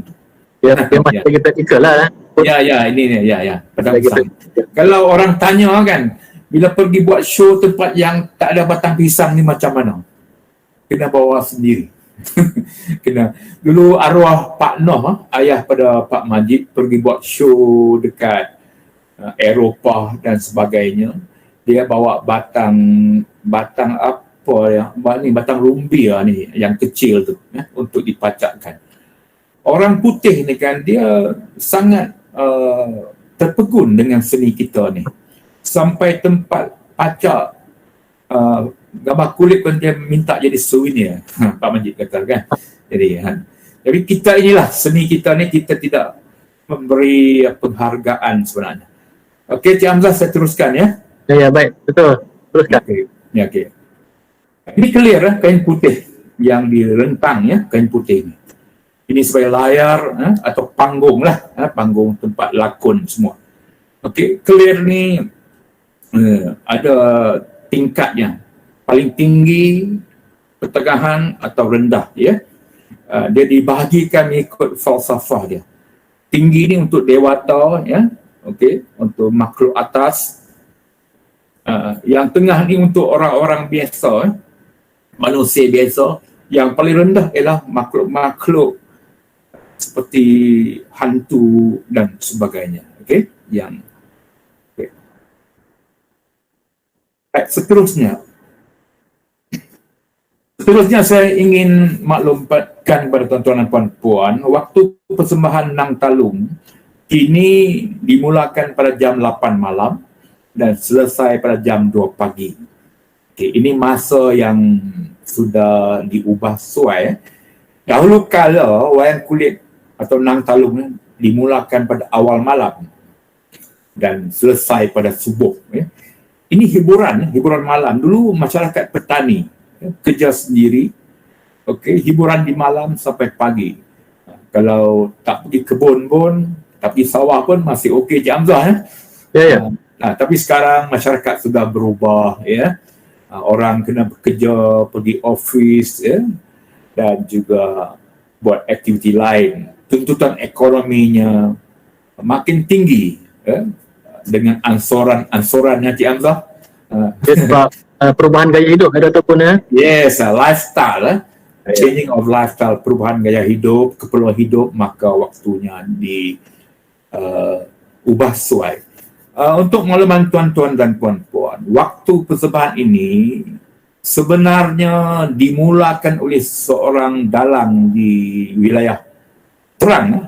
Speaker 1: Dia masih lagi praktikal lah.
Speaker 2: Ya, ini batang pisang. Kalau orang tanya kan, bila pergi buat show tempat yang tak ada batang pisang ni macam mana? Kena bawa sendiri. Kena. Dulu arwah Pak Noh, ayah pada Pak Majid, pergi buat show dekat Eropah dan sebagainya. Dia bawa batang apa yang ni, batang rumbia ni yang kecil tu untuk dipacakkan. Orang putih ni kan dia sangat terpegun dengan seni kita ni. Sampai tempat pacak gambar kulit pun dia minta jadi souvenir. Pak Majid kata kan. Jadi kita inilah seni kita ni, kita tidak memberi penghargaan sebenarnya. Okey, Cik Hamzah, saya teruskan ya.
Speaker 1: Ya, baik. Betul. Teruskan.
Speaker 2: Okey. Ya, okey. Ini clear kain putih yang direntang ya, kain putih ini. Ini sebagai layar atau panggung lah, panggung tempat lakon semua. Okey, clear ni ada tingkatnya. Paling tinggi, pertengahan atau rendah ya. Dia dibahagikan ikut falsafah dia. Tinggi ni untuk dewata ya, okey, untuk makhluk atas. Yang tengah ni untuk orang-orang biasa, manusia biasa. Yang paling rendah ialah makhluk-makhluk seperti hantu dan sebagainya. Okey, yang okay. Seterusnya saya ingin maklumkan kepada tuan-tuan dan puan-puan, waktu persembahan Nang Talung kini dimulakan pada jam 8 malam dan selesai pada jam 2 pagi. Okay, ini masa yang sudah diubah sesuai. Dahulu kala wayang kulit atau Nang Talung dimulakan pada awal malam dan selesai pada subuh. Ini hiburan malam. Dulu masyarakat petani kerja sendiri, okey, hiburan di malam sampai pagi. Kalau tak pergi kebun pun, tak pergi sawah pun masih okey, Cik Hamzah ya. Tapi sekarang masyarakat sudah berubah ya. Orang kena bekerja, pergi office ya, dan juga buat aktiviti lain. Tuntutan ekonominya makin tinggi ya, dengan ansorannya Cik Hamzah.
Speaker 1: Sebab perubahan gaya hidup ada ataupun
Speaker 2: Yes, lifestyle, changing of lifestyle, perubahan gaya hidup, keperluan hidup, maka waktunya diubah sesuai. Untuk makluman tuan-tuan dan puan-puan, waktu persembahan ini sebenarnya dimulakan oleh seorang dalang di wilayah Terang,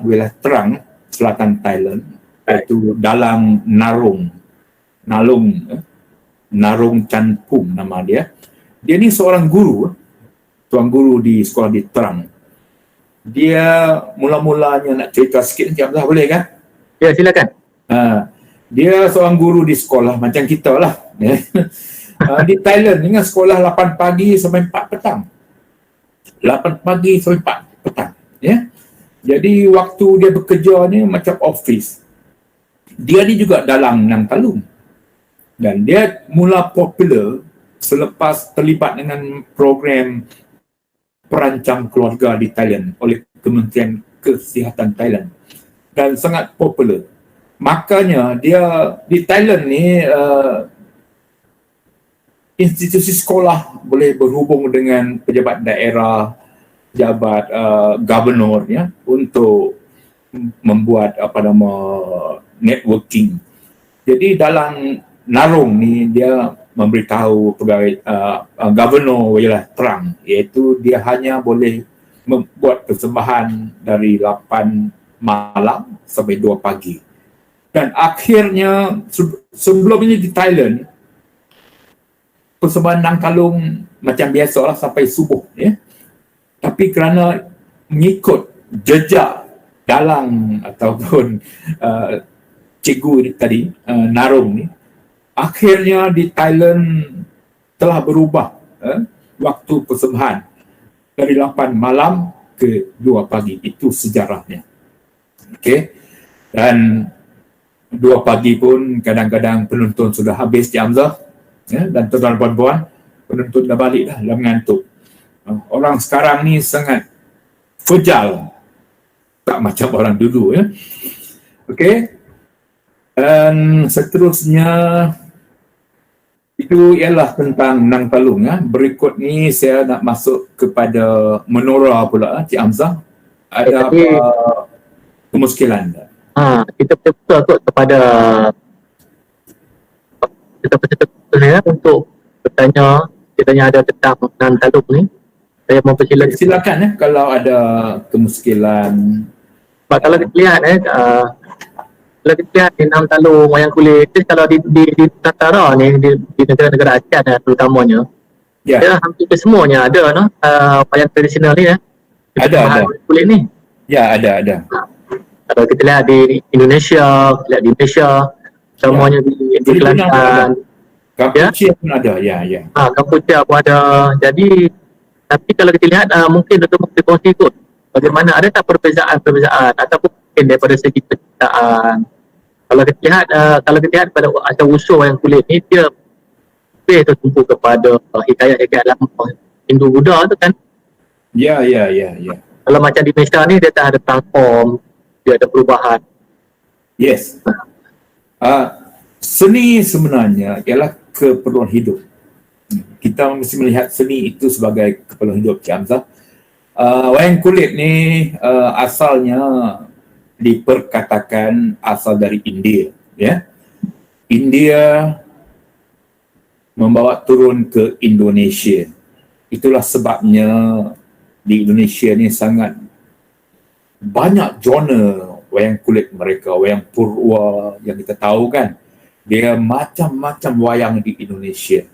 Speaker 2: selatan Thailand, iaitu dalang Narong Chanpum nama dia. Dia ni seorang guru, tuan guru di sekolah di Terang. Dia mula-mulanya nak cerita sikit, Encik Hamzah, boleh kan?
Speaker 1: Ya, silakan.
Speaker 2: Dia seorang guru di sekolah macam kita lah. Di Thailand dengan sekolah 8 pagi sampai 4 petang. 8 pagi sampai 4 petang. Ya. Jadi waktu dia bekerja ni macam office. Dia ni juga dalang Nang Talung. Dan dia mula popular selepas terlibat dengan program perancang keluarga di Thailand oleh Kementerian Kesihatan Thailand. Dan sangat popular. Makanya dia di Thailand ni institusi sekolah boleh berhubung dengan pejabat daerah, pejabat gubernur ya, untuk membuat networking. Jadi dalam Narong ni dia memberitahu pegawai gubernur wilayah Terang, iaitu dia hanya boleh membuat persembahan dari 8 malam sampai 2 pagi. Dan akhirnya sebelum ini di Thailand persembahan Nang Talung macam biasalah sampai subuh ya. Tapi kerana mengikut jejak dalang ataupun cikgu ini tadi, Narong ni, akhirnya di Thailand telah berubah waktu persembahan dari 8 malam ke 2 pagi. Itu sejarahnya. Okey. Dan 2 pagi pun kadang-kadang penonton sudah habis, Cik Hamzah. Ya, dan tuan-tuan dan puan-puan, penonton dah balik dah mengantuk. Orang sekarang ni sangat fragile. Tak macam orang dulu ya. Okey. Dan seterusnya itu ialah tentang Nang Talung ya. Berikut ni saya nak masuk kepada menora pula, Cik Hamzah. Ada apa kemuskilan?
Speaker 1: Kita betul kepada kita peserta ya untuk bertanya, kitanya ada tentang Nang Talung ni. Saya mempersilakan.
Speaker 2: Silakan ya kalau ada kemuskilan.
Speaker 1: Sebab kalau kita lihat kalau kita lihat di Nang Talung, wayang kulit, kalau di Nusantara ni, di negara-negara ASEAN terutamanya, dia hampir semuanya ada wayang tradisional ni ya.
Speaker 2: Ada.
Speaker 1: Kulit ni.
Speaker 2: Ya, ada.
Speaker 1: Kalau kita lihat di Indonesia, kita lihat di Malaysia, semuanya di
Speaker 2: Filipina pun ada.
Speaker 1: Kelantan,
Speaker 2: Kampuchea pun ada, ya.
Speaker 1: Kampuchea pun ada. Jadi, tapi kalau kita lihat mungkin untuk berkongsi kot bagaimana, ada tak perbezaan ataupun mungkin daripada segi penciptaan. Kalau kita lihat pada asal usul wayang kulit ni, dia lebih tertumpu kepada hikayat-hikayat lama Hindu-Buddha tu kan.
Speaker 2: Ya.
Speaker 1: Kalau macam di Malaysia ni, dia tak ada transform, dia ada perubahan.
Speaker 2: Yes. Seni sebenarnya ialah keperluan hidup. Kita mesti melihat seni itu sebagai keperluan hidup, Cik Hamzah. Wayang kulit ni asalnya diperkatakan asal dari India, ya. India membawa turun ke Indonesia. Itulah sebabnya di Indonesia ni sangat banyak genre wayang kulit mereka, wayang purwa yang kita tahu kan. Dia macam-macam wayang di Indonesia.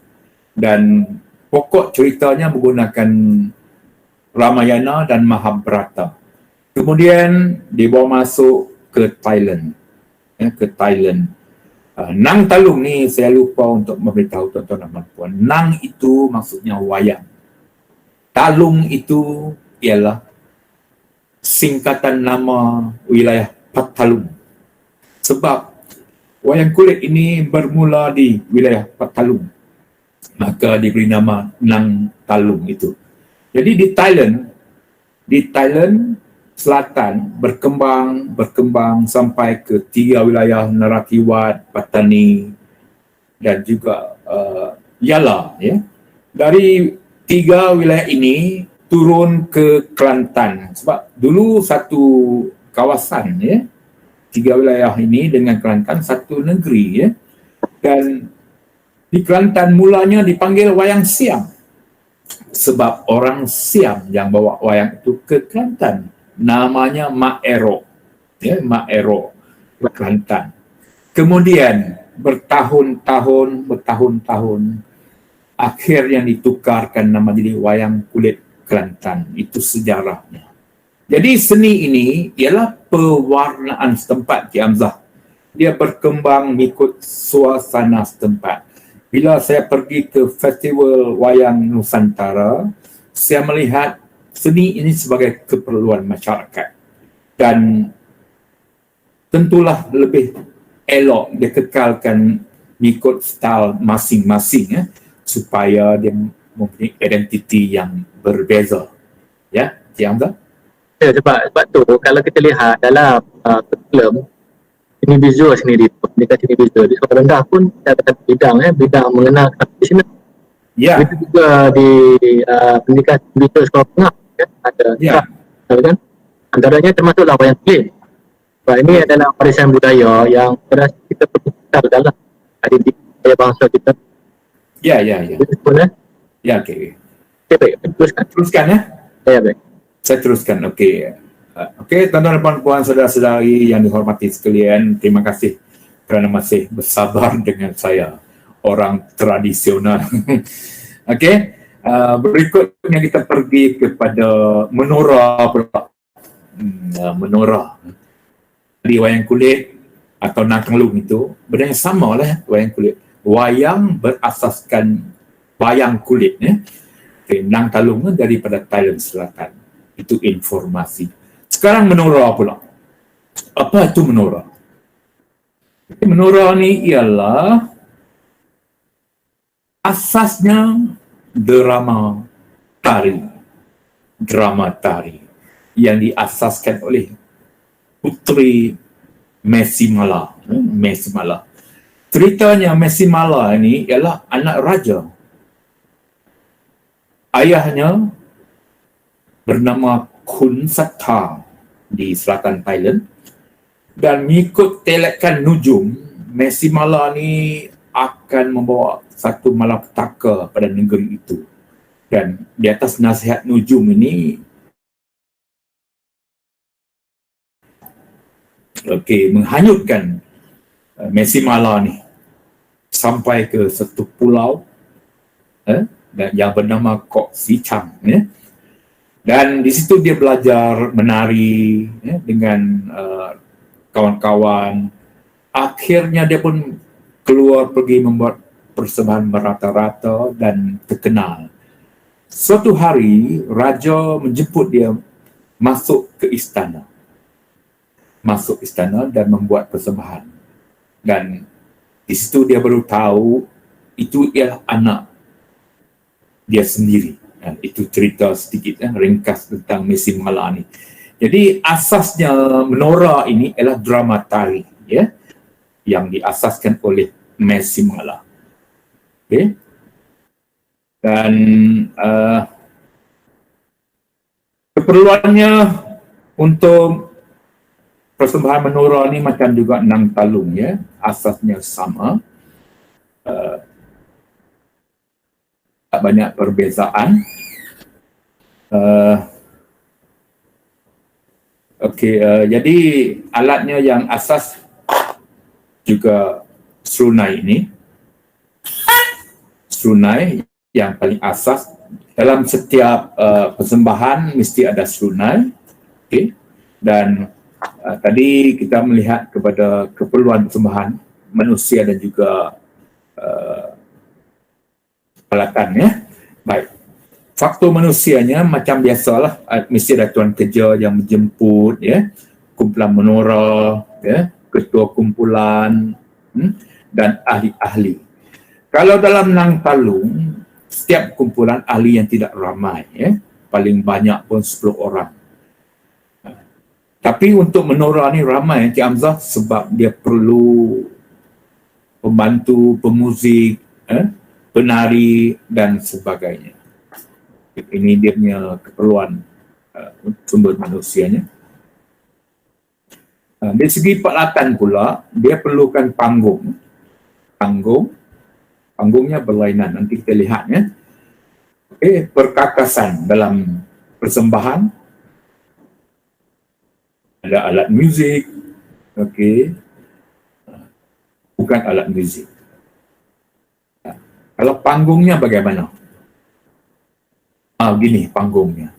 Speaker 2: Dan pokok ceritanya menggunakan Ramayana dan Mahabharata. Kemudian dibawa masuk ke Thailand. Nang Talung ni saya lupa untuk memberitahu tuan-tuan dan puan. Nang itu maksudnya wayang. Talung itu ialah singkatan nama wilayah Pattalung. Sebab wayang kulit ini bermula di wilayah Pattalung, maka diberi nama Nang Talung itu. Jadi di Thailand Selatan berkembang sampai ke 3 wilayah Narathiwat, Pattani dan juga Yala, ya. Dari 3 wilayah ini turun ke Kelantan, sebab dulu satu kawasan, ya. 3 wilayah ini dengan Kelantan satu negeri, ya. Dan di Kelantan mulanya dipanggil wayang Siam sebab orang Siam yang bawa wayang itu ke Kelantan. Namanya Mak Ero, ya, Mak Ero ke Kelantan. Kemudian bertahun-tahun akhirnya ditukarkan nama jadi wayang kulit Kelantan. Itu sejarahnya. Jadi seni ini ialah pewarnaan setempat, Cik Hamzah. Dia berkembang mengikut suasana setempat. Bila saya pergi ke Festival Wayang Nusantara, saya melihat seni ini sebagai keperluan masyarakat. Dan tentulah lebih elok dikekalkan mengikut style masing-masing, ya, supaya dia mempunyai identiti yang berbeza. Ya, Cik Hamzah?
Speaker 1: Ya, sebab tu kalau kita lihat dalam film seni visual sendiri, pendidikan seni visual di sekolah rendah pun ada bidang mengenal tradisional.
Speaker 2: Ya.
Speaker 1: Itu juga di pendidikan seni visual sekolah tengah, ya, ada.
Speaker 2: Ya.
Speaker 1: Kan? Antaranya termasuklah wayang kulit. Sebab ini adalah warisan budaya yang kita perlu kenal dalam identiti budaya bangsa kita.
Speaker 2: Ya.
Speaker 1: Betul, ya?
Speaker 2: Ya, okey.
Speaker 1: Okay, baik.
Speaker 2: Teruskan, ya.
Speaker 1: Ya, baik.
Speaker 2: Saya teruskan, okey. Okey, tuan-tuan dan puan saudara-saudari yang dihormati sekalian, terima kasih kerana masih bersabar dengan saya, orang tradisional. Okey, berikutnya kita pergi kepada menorah pula. Menorah di wayang kulit atau Nang Talung itu benda yang sama lah, wayang kulit. Wayang berasaskan wayang kulit, ya. Okay, Nang Talung daripada Thailand Selatan. Itu informasi. Sekarang menorah pula. Apa itu menorah? Menorah ni ialah asasnya drama tari yang diasaskan oleh Puteri Mesimala. Ceritanya Mesimala ini ialah anak raja. Ayahnya bernama Kun Satta di selatan Thailand, dan mengikut telekan nujum, Mesimala ni akan membawa satu malapetaka pada negeri itu. Dan di atas nasihat nujum ini, menghanyutkan Mesimala ni sampai ke satu pulau yang bernama Kok Sichang, ya. Dan di situ dia belajar menari, ya, dengan kawan-kawan. Akhirnya dia pun keluar pergi membuat persembahan merata-rata dan terkenal. Suatu hari, raja menjemput dia masuk istana dan membuat persembahan. Dan di situ dia baru tahu itu ialah anak dia sendiri. Dan itu cerita sedikit ringkas tentang Messi Mala ni. Jadi asasnya menora ini ialah drama tari, ya, yang diasaskan oleh Messi Mala. Okay. Dan keperluannya untuk persembahan menora ni macam juga Nang Talung, ya, asasnya sama. Tak banyak perbezaan. Jadi alatnya yang asas juga serunai ini. Serunai yang paling asas dalam setiap persembahan mesti ada serunai. Okay. Dan tadi kita melihat kepada keperluan persembahan manusia dan juga peralatan, ya. Baik. Faktor manusianya macam biasalah, mesti ada tuan kerja yang menjemput, ya, kumpulan menora, ya, ketua kumpulan, dan ahli-ahli. Kalau dalam Nang Talung, setiap kumpulan ahli yang tidak ramai, ya, paling banyak pun 10 orang. Tapi untuk menora ni ramai, Encik Hamzah, sebab dia perlu pembantu, pemuzik, penari dan sebagainya. Ini dia punya keperluan sumber manusianya. Dari segi peralatan pula, dia perlukan panggung. Panggungnya berlainan, nanti kita lihat, ya. Okay, perkakasan dalam persembahan. Ada alat muzik, okay. Bukan alat muzik. Kalau panggungnya bagaimana? Gini panggungnya.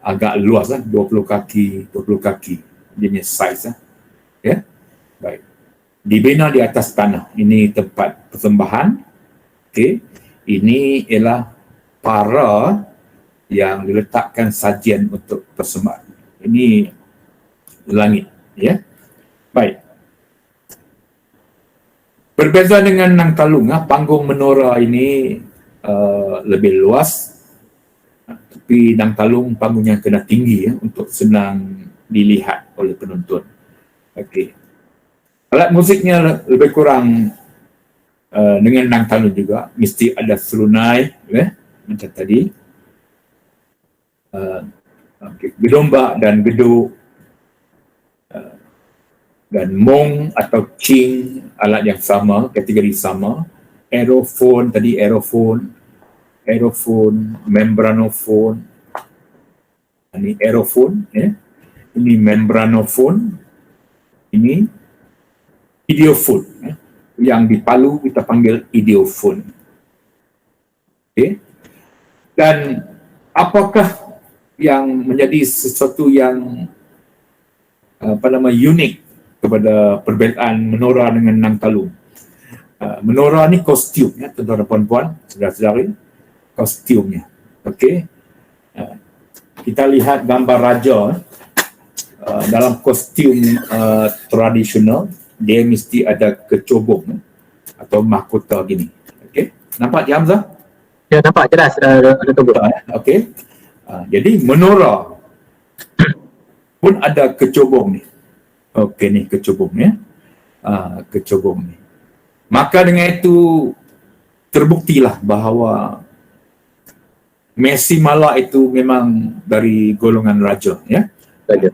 Speaker 2: Agak luas, 20 kaki dia punya size, ya. Baik. Dibina di atas tanah. Ini tempat persembahan. Okey. Ini ialah para yang diletakkan sajian untuk persembahan. Ini langit, ya. Baik. Berbeza dengan Nang Talung, panggung menora ini lebih luas, tapi Nang Talung panggungnya kena tinggi, ya, untuk senang dilihat oleh penonton. Okey. Alat musiknya lebih kurang dengan Nang Talung juga, mesti ada serunai, ya, macam tadi. Gedombak dan geduk, dan mong atau cing, alat yang sama, kategori sama. Aerophone, membranophone. Ini aerophone, ya. Ini membranophone. Ini ideophone, ya. Yang di Palu kita panggil ideophone. Okay. Dan apakah yang menjadi sesuatu yang unik kepada perbezaan menora dengan Nang Talung? Menora ni kostum, ya, tuan-tuan dan puan-puan, saudara-saudari, kostumnya. Okey. Kita lihat gambar raja dalam kostum tradisional, dia mesti ada kecobong atau mahkota gini. Okey. Nampak je, Hamzah?
Speaker 1: Ya, nampak jelas ada tubuh.
Speaker 2: Okey. Jadi menora pun ada kecobong ni. Okey, ni kecobong, ya. Kecobong ni. Maka dengan itu terbuktilah bahawa Messi Mala itu memang dari golongan raja, ya.
Speaker 1: Raja.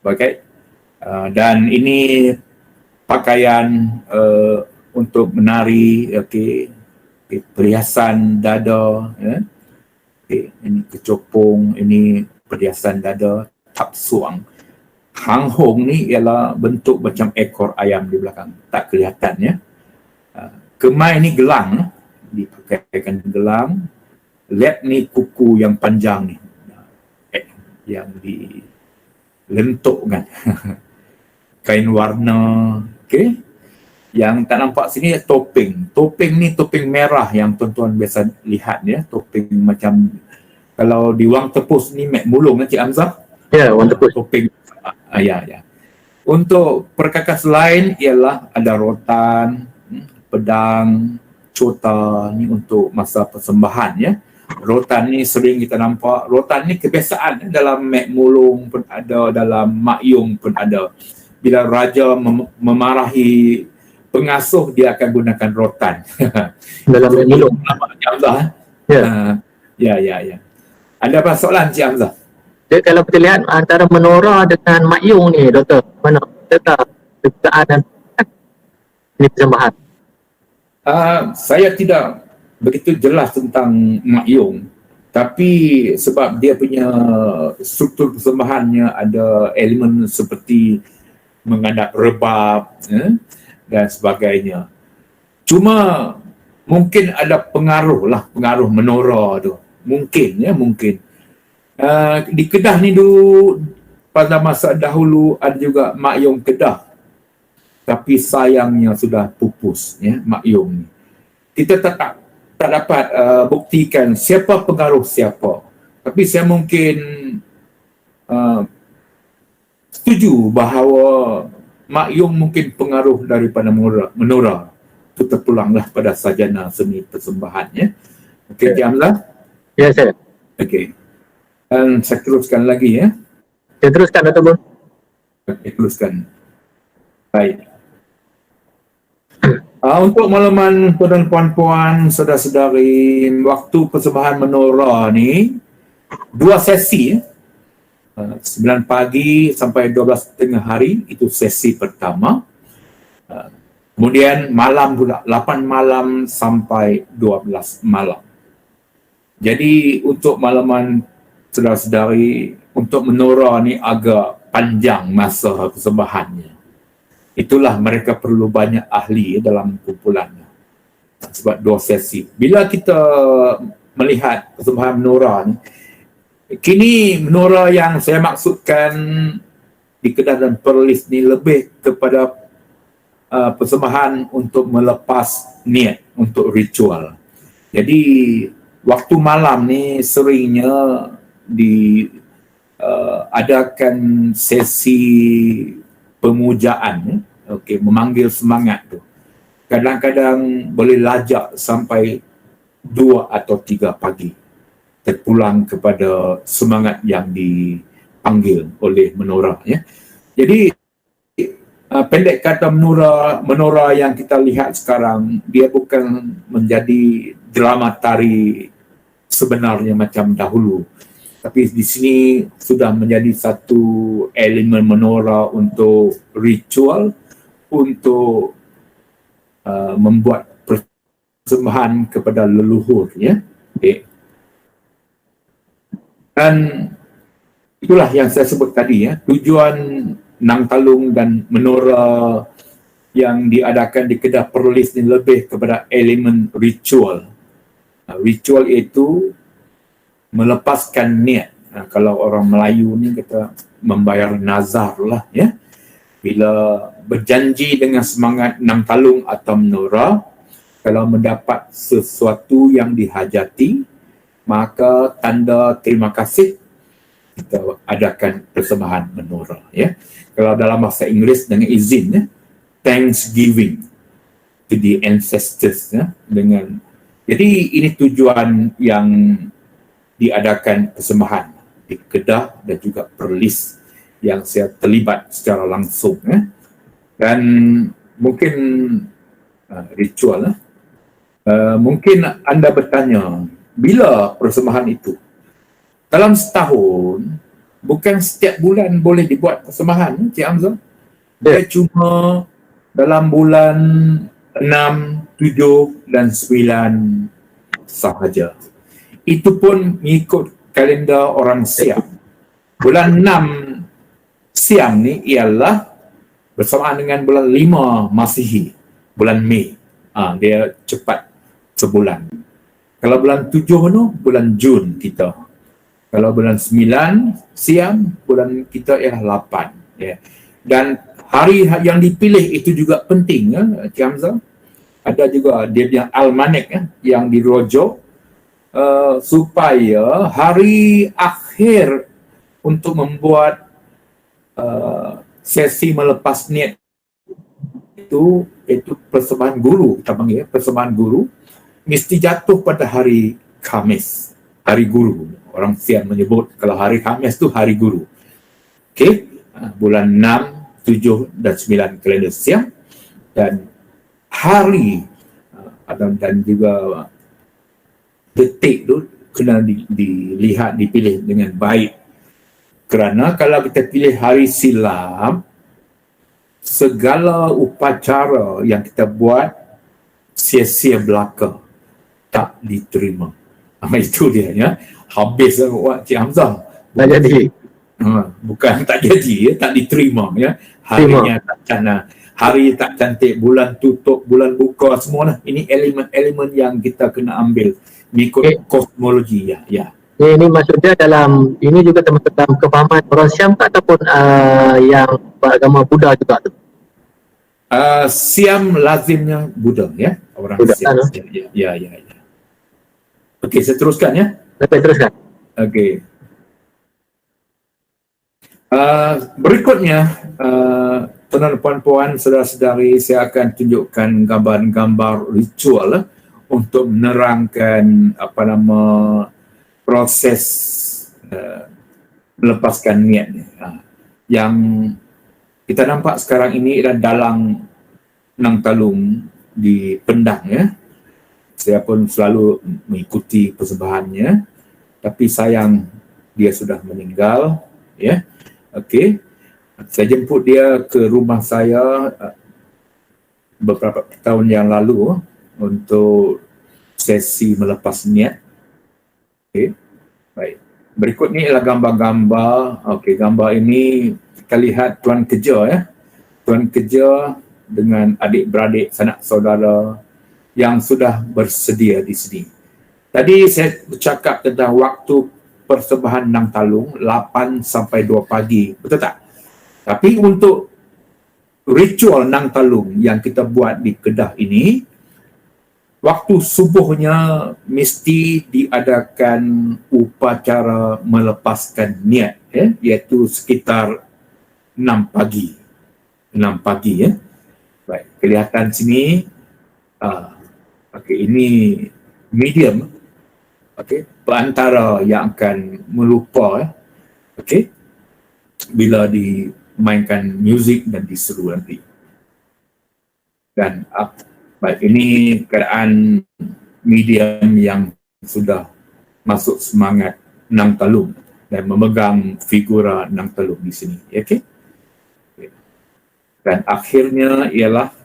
Speaker 2: Baik. Dan ini pakaian untuk menari, okey. Perhiasan dada, ya. Okay. Ini kecopong, ini perhiasan dada, tap suang. Hang Hong ni ialah bentuk macam ekor ayam di belakang, tak kelihatan, ya. Kemai ni gelang, dipakaikan gelang. Lep ni kuku yang panjang ni, yang lentuk kan. Kain warna, okey. Yang tak nampak sini topeng. Topeng ni topeng merah yang tuan-tuan biasa lihat ya, topeng macam kalau di Wang Tepus ni Mek Mulung kan Cik Hamzah?
Speaker 1: Ya, Wang Tepus.
Speaker 2: Topeng. Ya. Untuk perkakas lain ialah ada rotan, pedang, cota ni untuk masa persembahan ya. Rotan ni sering kita nampak. Rotan ni kebiasaan dalam Mek Mulung pun ada, dalam Mak Yung pun ada. Bila raja memarahi pengasuh, dia akan gunakan rotan.
Speaker 1: Dalam Mek Mulung.
Speaker 2: Ya. Ada apa soalan Cik Hamzah?
Speaker 1: Jadi kalau kita lihat antara menorah dengan Mak Yung ni, Doktor, mana? Tetap keadaan dan ini persembahan.
Speaker 2: Saya tidak begitu jelas tentang Mak Yung, tapi sebab dia punya struktur persembahannya ada elemen seperti menghadap rebab dan sebagainya. Cuma mungkin ada pengaruh menorah tu. Mungkin. Di Kedah ni dulu pada masa dahulu ada juga Mak Yung Kedah. Tapi sayangnya sudah pupus ya Mak Yung ni. Kita tak dapat buktikan siapa pengaruh siapa. Tapi saya mungkin setuju bahawa Mak Yung mungkin pengaruh daripada menorah. Itu terpulanglah pada sarjana seni persembahan ya. Okey, Cik Hamzah?
Speaker 1: Ya, saya.
Speaker 2: Okey. Dan saya teruskan lagi ya.
Speaker 1: Saya teruskan, Dato' Bun.
Speaker 2: Okey, teruskan. Baik. Untuk makluman tuan dan puan-puan, saudara-saudari, waktu persembahan menorah ni 2 sesi ya. 9 pagi sampai 12 tengah hari, itu sesi pertama. Kemudian malam pula, 8 malam sampai 12 malam. Jadi untuk makluman saudara-saudari, untuk menorah ni agak panjang masa persembahannya. Itulah mereka perlu banyak ahli dalam kumpulannya. Sebab 2 sesi. Bila kita melihat persembahan menorah ni, kini menorah yang saya maksudkan di Kedah dan Perlis ni lebih kepada persembahan untuk melepas niat, untuk ritual. Jadi waktu malam ni seringnya adakan sesi pemujaan, memanggil semangat tu. Kadang-kadang boleh lajak sampai 2 atau 3 pagi. Terpulang kepada semangat yang dipanggil oleh menorah ya. Jadi pendek kata menorah yang kita lihat sekarang, dia bukan menjadi drama tari sebenarnya macam dahulu. Tapi di sini sudah menjadi satu elemen menorah untuk ritual, untuk membuat persembahan kepada leluhur ya. Dan itulah yang saya sebut tadi ya, tujuan Nang Talung dan menorah yang diadakan di Kedah Perlis ni lebih kepada elemen ritual. Ritual itu melepaskan niat. Kalau orang Melayu ni kita membayar nazar lah ya. Bila berjanji dengan semangat Nang Talung atau menorah, kalau mendapat sesuatu yang dihajati, maka tanda terima kasih kita adakan persembahan menorah ya. Kalau dalam bahasa Inggeris dengan izin ya, thanksgiving to the ancestors ya, jadi ini tujuan yang diadakan persembahan di Kedah dan juga Perlis yang saya terlibat secara langsung ya. Dan mungkin ritual ya. Mungkin anda bertanya, bila persembahan itu? Dalam setahun, bukan setiap bulan boleh dibuat persembahan, Cik Hamzah. Dia cuma dalam bulan 6, 7 dan 9 sahaja. Itu pun mengikut kalender orang Siam. Bulan 6 Siam ni ialah bersamaan dengan bulan 5 Masihi, bulan Mei. Dia cepat sebulan. Kalau bulan 7 tu, bulan Jun kita. Kalau bulan 9 Siam, bulan kita ialah 8. Ya. Dan hari yang dipilih itu juga penting, ya, Cik Hamzah. Ada juga dia punya almanek, ya, yang dirujuk supaya hari akhir untuk membuat sesi melepas niat itu persembahan guru, kita panggil persembahan guru, mesti jatuh pada hari Khamis, hari guru. Orang Siam menyebut kalau hari Khamis itu hari guru. Okey, bulan 6, 7 dan 9 kalender Siam, dan hari dan juga detik tu kena dilihat, dipilih dengan baik. Kerana kalau kita pilih hari silam, segala upacara yang kita buat sia-sia belaka, tak diterima. Itu dia, ya. Habis buat Cik Hamzah.
Speaker 1: Tak jadi.
Speaker 2: Bukan tak jadi, ya, tak diterima, ya. Harinya tak cantik, hari tak cantik, bulan tutup, bulan buka, semua lah. Ini elemen-elemen yang kita kena ambil mengikut kosmologi, ya.
Speaker 1: Ini maksudnya dalam, ini juga termasuk dalam kefahaman orang Siam ke ataupun yang beragama Buddha juga tu?
Speaker 2: Siam lazimnya Buddha, ya. Orang
Speaker 1: Buddha,
Speaker 2: Siam. Ya. Okey, saya teruskan, ya.
Speaker 1: Teruskan.
Speaker 2: Okey. Berikutnya, tuan-tuan puan-puan, saudara-saudari, saya akan tunjukkan gambar-gambar ritual untuk menerangkan proses melepaskan niat ni. Yang kita nampak sekarang ini adalah dalang Nang Talung di Pendang, ya. Saya pun selalu mengikuti persembahannya, tapi sayang dia sudah meninggal, ya. Okey. Saya jemput dia ke rumah saya beberapa tahun yang lalu untuk sesi melepas niat. Okey. Baik. Berikut ni adalah gambar-gambar. Okey, gambar ini kita lihat tuan kerja, ya. Tuan kerja dengan adik-beradik, sanak saudara yang sudah bersedia di sini. Tadi saya bercakap tentang waktu persembahan Nang Talung 8 sampai 2 pagi. Betul tak? Tapi untuk ritual Nang Talung yang kita buat di Kedah ini, waktu subuhnya mesti diadakan upacara melepaskan niat, ya, iaitu sekitar 6 pagi. 6 pagi, ya. Baik, kelihatan sini. Okey, ini medium. Okey, perantara yang akan melupa, ya. Okey, bila dimainkan muzik dan diseru nanti. Dan baik, ini keadaan medium yang sudah masuk semangat Nang Talung dan memegang figura Nang Talung di sini. Okey. Dan akhirnya ialah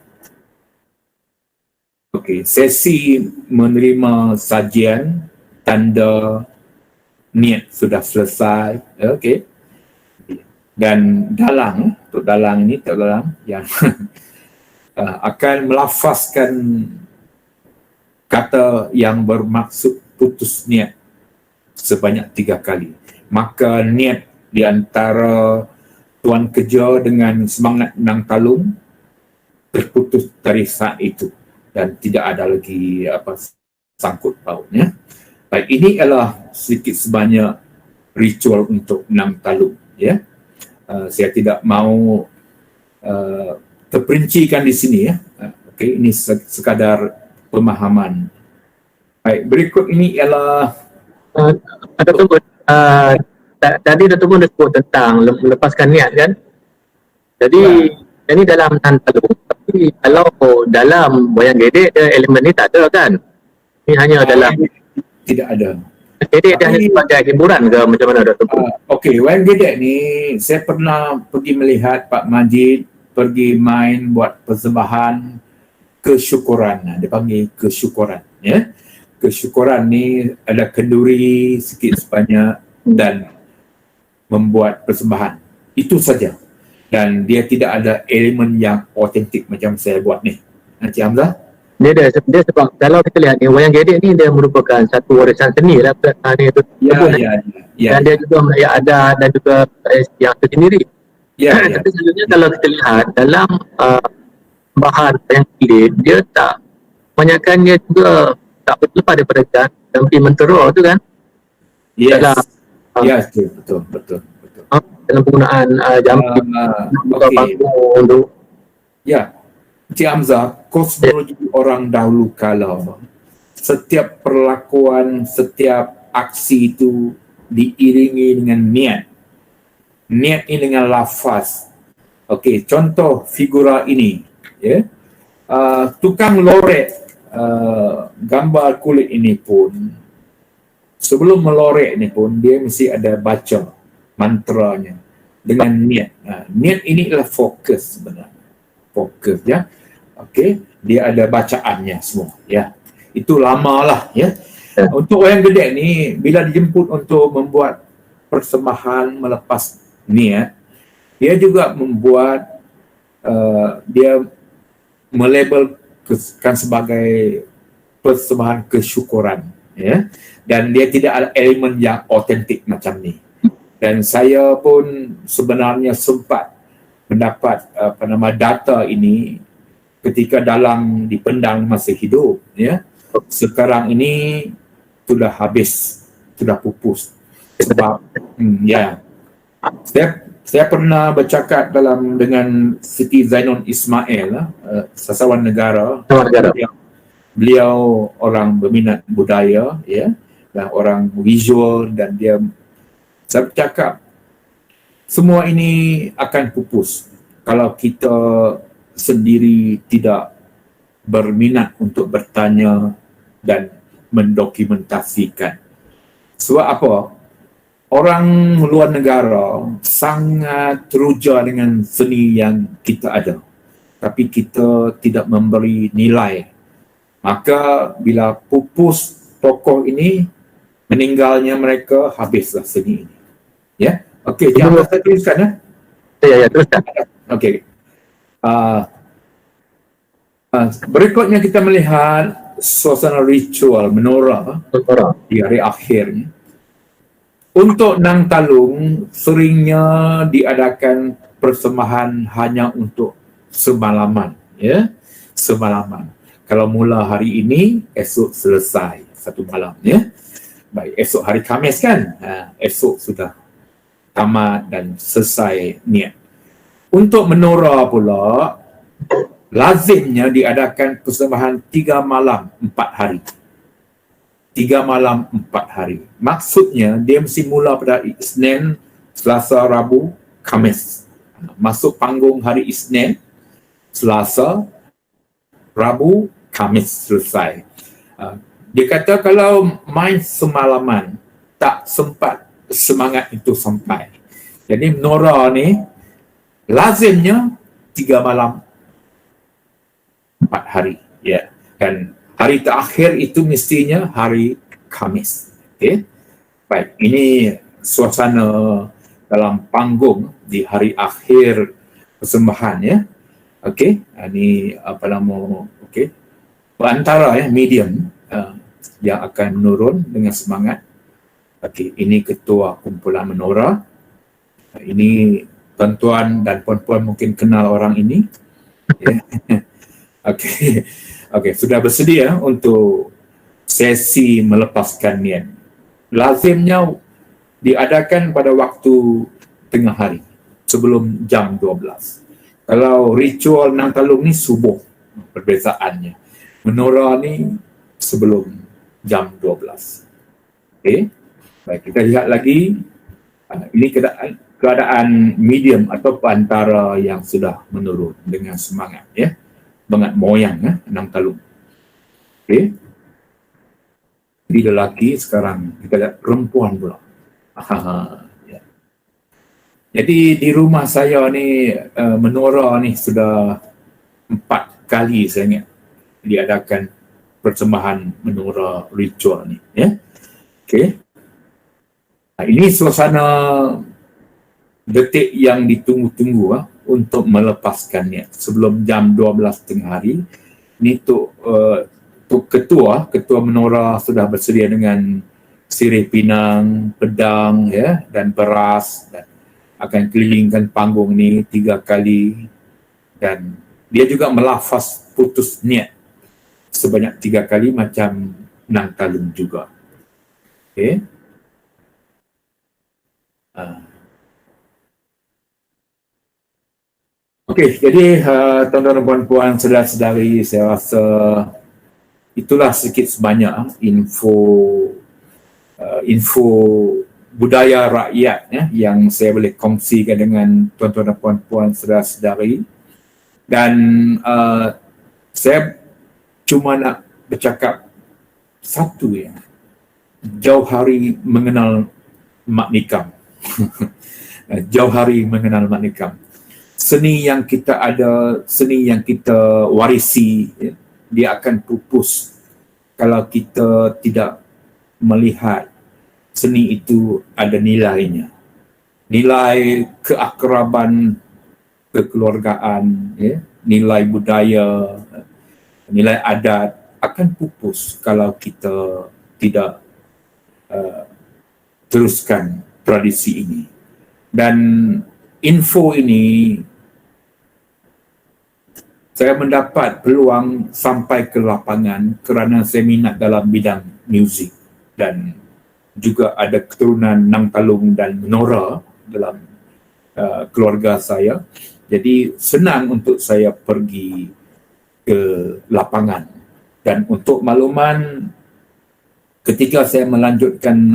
Speaker 2: sesi menerima sajian tanda niat sudah selesai. Okey. Dan dalang, untuk dalang ini, tak dalang yang akan melafazkan kata yang bermaksud putus niat sebanyak 3 kali. Maka niat di antara tuan kerja dengan semangat Nang Talung terputus dari saat itu dan tidak ada lagi sangkut pautnya. Baik, ini adalah sedikit sebanyak ritual untuk Nang Talung, ya. Saya tidak mau terperincikan di sini, ya. Okey, ini sekadar pemahaman. Baik, berikut ini ialah
Speaker 1: tadi Datuk pun dah sebut tentang melepaskan niat, kan? Jadi ini dalam Nang Talung, tapi kalau dalam wayang gedek elemen ni tak ada, kan? Ini hanya dalam
Speaker 2: tidak ada.
Speaker 1: Gedek dia hanya sebagai hiburan ke macam mana, Datuk?
Speaker 2: Okey, wayang gedek ni saya pernah pergi melihat Pak Majid pergi main buat persembahan kesyukuran. Dia panggil kesyukuran, ya. Kesyukuran ni ada kenduri sikit sebanyak dan membuat persembahan. Itu saja. Dan dia tidak ada elemen yang otentik macam saya buat ni. Encik Hamzah?
Speaker 1: dia sebab kalau kita lihat ni wayang gedek ni dia merupakan satu warisan seni lah ni tu
Speaker 2: Ya,
Speaker 1: Kebun,
Speaker 2: ya, ya,
Speaker 1: dan dia juga melayak adat dan juga yang tersendiri.
Speaker 2: ya, ya,
Speaker 1: Tapi sebenarnya kalau kita lihat dalam bahan wayang kulit, dia tak kebanyakannya juga tak berlepas daripada gas dan pergi mentera tu kan, dalam
Speaker 2: yes, ya, betul, betul, betul.
Speaker 1: dalam penggunaan jampi juga
Speaker 2: Okey.
Speaker 1: panggung tu.
Speaker 2: Ya, Encik Hamzah, kosmologi orang dahulu kala, setiap perlakuan, setiap aksi itu diiringi dengan niat. Niat ini dengan lafaz. Okey, contoh figura ini, ya. Tukang lorek gambar kulit ini pun, sebelum melorek ini pun dia mesti ada baca mantranya dengan niat. Niat ini adalah fokus sebenarnya. Fokus, ya. Okey, dia ada bacaannya semua, ya. Itu lamalah, ya. Untuk wayang gedek ni, bila dijemput untuk membuat persembahan melepas niat, dia juga membuat dia melabelkan sebagai persembahan kesyukuran, ya. Dan dia tidak ada elemen yang autentik macam ni. Dan saya pun sebenarnya sempat mendapat data ini ketika Dalang dipendang masih hidup, ya. Sekarang ini sudah habis, sudah pupus sebab ya. Saya pernah bercakap dengan Siti Zainun Ismail, sasawan negara. Beliau orang berminat budaya, ya, dan orang visual, dan saya bercakap semua ini akan pupus kalau kita sendiri tidak berminat untuk bertanya dan mendokumentasikan. Sebab apa? Orang luar negara sangat teruja dengan seni yang kita ada, tapi kita tidak memberi nilai. Maka bila pupus tokoh ini, meninggalnya mereka, habislah seni ini. Ya, okey. Jangan saya teruskan, ya.
Speaker 1: Ya, teruskan.
Speaker 2: Okey. Berikutnya kita melihat suasana ritual menorah di hari akhirnya. Untuk Nang Talung, seringnya diadakan persembahan hanya untuk semalaman, ya, semalaman. Kalau mula hari ini, esok selesai satu malam, ya. Baik, esok hari Khamis kan, esok sudah tamat dan selesai niat. Untuk menorah pula, lazimnya diadakan persembahan 3 malam 4 hari. 3 malam 4 hari. Maksudnya dia mesti mula pada Isnin, Selasa, Rabu, Khamis. Masuk panggung hari Isnin, Selasa, Rabu, Khamis selesai. Dia kata kalau main semalaman, tak sempat semangat itu sampai. Jadi menorah ni lazimnya 3 malam 4 hari, ya. Dan hari terakhir itu mestinya hari Khamis. Okey. Baik, ini suasana dalam panggung di hari akhir persembahan, ya. Okey, ini okey. Perantara, ya, medium yang akan menurun dengan semangat. Okey, ini ketua kumpulan menorah. Ini tuan-tuan dan puan-puan mungkin kenal orang ini. Ya. Okey. Okey, sudah bersedia untuk sesi melepaskan niat. Lazimnya diadakan pada waktu tengah hari, sebelum jam 12. Kalau ritual Nang Talung ni subuh, perbezaannya. Menorah ni sebelum jam 12. Okey. Baik, kita lihat lagi. Ini keadaan medium atau antara yang sudah menurun dengan semangat, ya. Bangat moyang, ya, Nang Talung. Okey. Jadi lelaki, sekarang kita lihat perempuan pula. Ya. Jadi di rumah saya ni menorah ni sudah 4 kali saya ingat diadakan persembahan menorah ritual ni, ya. Okey. Ini suasana detik yang ditunggu-tunggu untuk melepaskan niat. Sebelum jam 12 tengah hari, Ni Tok Ketua Menora sudah bersedia dengan sirih pinang, pedang ya, dan beras, dan akan kelilingkan panggung ni 3 kali, dan dia juga melafaz putus niat sebanyak 3 kali macam Nang Talung juga. Okey. Okey, jadi tuan-tuan dan puan-puan, saudara-saudari, saya rasa itulah sedikit sebanyak info budaya rakyat ya, yang saya boleh kongsikan dengan tuan-tuan dan puan-puan, saudara-saudari. Dan saya cuma nak bercakap satu ya, jauh hari mengenal Mak Nikam. Jauh hari mengenal Mak Nikam. Seni yang kita ada, seni yang kita warisi ya, dia akan pupus kalau kita tidak melihat seni itu ada nilainya. Nilai keakraban, kekeluargaan, ya, nilai budaya, nilai adat akan pupus kalau kita tidak teruskan tradisi ini. Dan info ini saya mendapat peluang sampai ke lapangan kerana saya minat dalam bidang muzik dan juga ada keturunan Nang Talung dan Menora dalam keluarga saya. Jadi senang untuk saya pergi ke lapangan. Dan untuk makluman, ketika saya melanjutkan